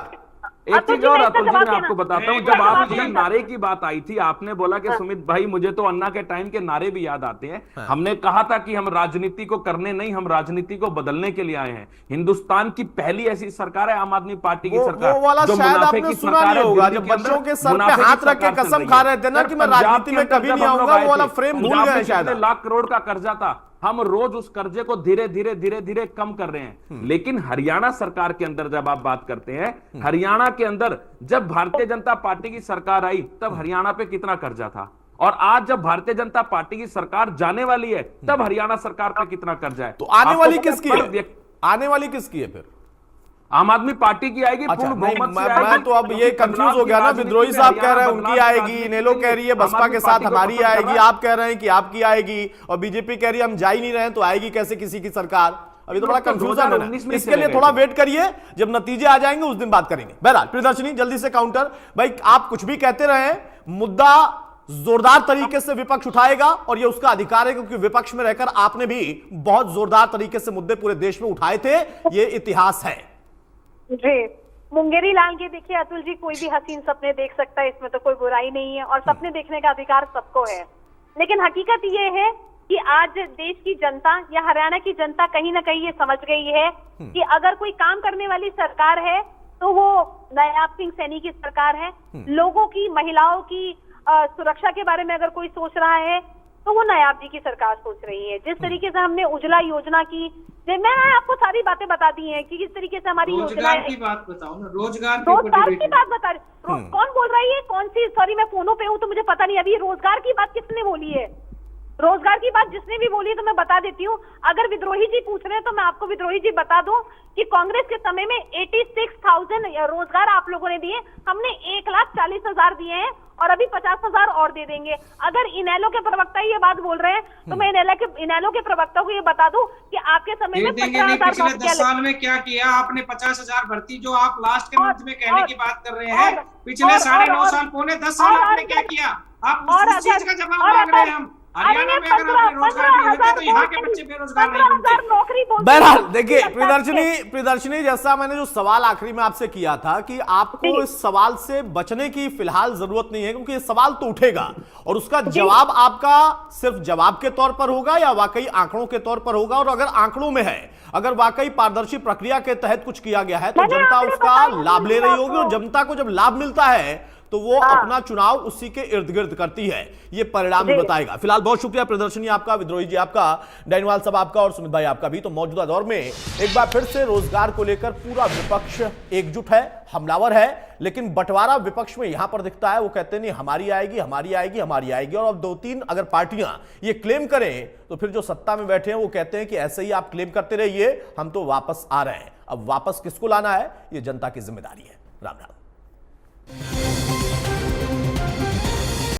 एक चीज और अतुल जी मैं आपको बताता हूं, जब आप जब नारे की बात आई थी, आपने बोला कि सुमित भाई मुझे तो अन्ना के टाइम के नारे भी याद आते हैं। हमने कहा था कि हम राजनीति को करने नहीं, हम राजनीति को बदलने के लिए आए हैं। हिंदुस्तान की पहली ऐसी सरकार है आम आदमी पार्टी की सरकार, वो वाला शायद आपने सुना नहीं होगा, जब बच्चों के सर पे हाथ रख के कसम खा रहे थे ना कि मैं राजनीति में कभी नहीं आऊंगा, वो वाला फ्रेम भूल गए शायद। लाख करोड़ का कर्जा था, हम रोज उस कर्जे को धीरे धीरे कम कर रहे हैं। लेकिन हरियाणा सरकार के अंदर जब आप बात करते हैं, हरियाणा के अंदर जब भारतीय जनता पार्टी की सरकार आई तब हरियाणा पे कितना कर्जा था, और आज जब भारतीय जनता पार्टी की सरकार जाने वाली है तब हरियाणा सरकार पे कितना कर्जा है। तो आने वाली किसकी है? आने वाली किसकी है फिर? आम आदमी पार्टी की आएगी। अच्छा, मैं तो अब ये कंफ्यूज हो गया ना, विद्रोही साहब कह रहे हैं उनकी आएगी, इनेलो कह रही है बसपा के साथ हमारी आएगी, आप कह रहे हैं कि आपकी आएगी, और बीजेपी कह रही है हम जा ही नहीं रहे हैं तो आएगी कैसे किसी की सरकार? अभी तो बड़ा कंफ्यूजन है, इसके लिए थोड़ा वेट करिए, जब नतीजे आ जाएंगे उस दिन बात करेंगे। बहरहाल प्रियदर्शनी, जल्दी से काउंटर भाई, आप कुछ भी कहते रहे, मुद्दा जोरदार तरीके से विपक्ष उठाएगा और ये उसका अधिकार है, क्योंकि विपक्ष में रहकर आपने भी बहुत जोरदार तरीके से मुद्दे पूरे देश में उठाए थे, ये इतिहास है। जी, मुंगेरी लाल के देखिए अतुल जी, कोई भी हसीन सपने देख सकता है, इसमें तो कोई बुराई नहीं है, और सपने देखने का अधिकार सबको है। लेकिन हकीकत ये है कि आज देश की जनता या हरियाणा की जनता कहीं ना कहीं ये समझ गई है कि अगर कोई काम करने वाली सरकार है तो वो नायाब सिंह सैनी की सरकार है। लोगों की, महिलाओं की सुरक्षा के बारे में अगर कोई सोच रहा है तो वो नायाब जी की सरकार सोच रही है। जिस तरीके से हमने उज्ज्वला योजना की, मैं आपको सारी बातें बता दी हैं कि किस तरीके से हमारी रोजगार की बात बताओ ना, रोजगार की बात बता रही। कौन बोल रही है? कौन सी? सॉरी, मैं फोनों पे हूँ तो मुझे पता नहीं। अभी रोजगार की बात किसने बोली है? रोजगार की बात जिसने भी बोली है तो मैं बता देती हूँ। अगर विद्रोही जी पूछ रहे हैं तो मैं आपको विद्रोही जी बता दूं कि कांग्रेस के समय में 86,000 रोजगार आप लोगों ने दिए, हमने 1,40,000 दिए हैं और अभी 50,000 और दे देंगे। अगर इनेलो के प्रवक्ता ये बात बोल रहे हैं तो मैं इनेलो के प्रवक्ता को ये बता दूं कि आपके समय में 15,000 पिछले 10 साल में क्या किया आपने? 50,000 भर्ती जो आप लास्ट के मंथ में कहने की बात कर रहे हैं, पिछले 9.5 साल, पौने 10 साल आपने क्या किया? आप उस चीज का जवाब मांग रहे हैं हम। हरियाणा में अगर आपने रोजगार नहीं होते तो यहाँ के बच्चे बेरोजगार नहीं बनते। बहरहाल देखिए प्रियदर्शनी, जैसा मैंने जो सवाल आखिरी में आपसे किया था कि आपको इस सवाल से बचने की फिलहाल जरूरत नहीं है, क्योंकि ये सवाल तो उठेगा और उसका जवाब आपका सिर्फ जवाब के तौर पर होगा या वाकई आंकड़ों के तौर पर होगा। और अगर आंकड़ों में है, अगर वाकई पारदर्शी प्रक्रिया के तहत कुछ किया गया है तो जनता उसका लाभ ले रही होगी, और जनता को जब लाभ मिलता है तो वो अपना चुनाव उसी के इर्द गिर्द करती है, ये परिणाम ही बताएगा। फिलहाल बहुत शुक्रिया प्रियदर्शनी आपका, विद्रोही जी आपका, डायनवाल साहब आपका और सुमित भाई आपका भी। तो मौजूदा दौर में एक बार फिर से रोजगार को लेकर पूरा विपक्ष एकजुट है, हमलावर है, लेकिन बंटवारा विपक्ष में यहां पर दिखता है। वो कहते नहीं हमारी आएगी, हमारी आएगी, हमारी आएगी, और अब 2-3 अगर पार्टियां ये क्लेम करें तो फिर जो सत्ता में बैठे हैं वो कहते हैं कि ऐसे ही आप क्लेम करते रहिए, हम तो वापस आ रहे हैं। अब वापस किसको लाना है, ये जनता की जिम्मेदारी है। राम राम।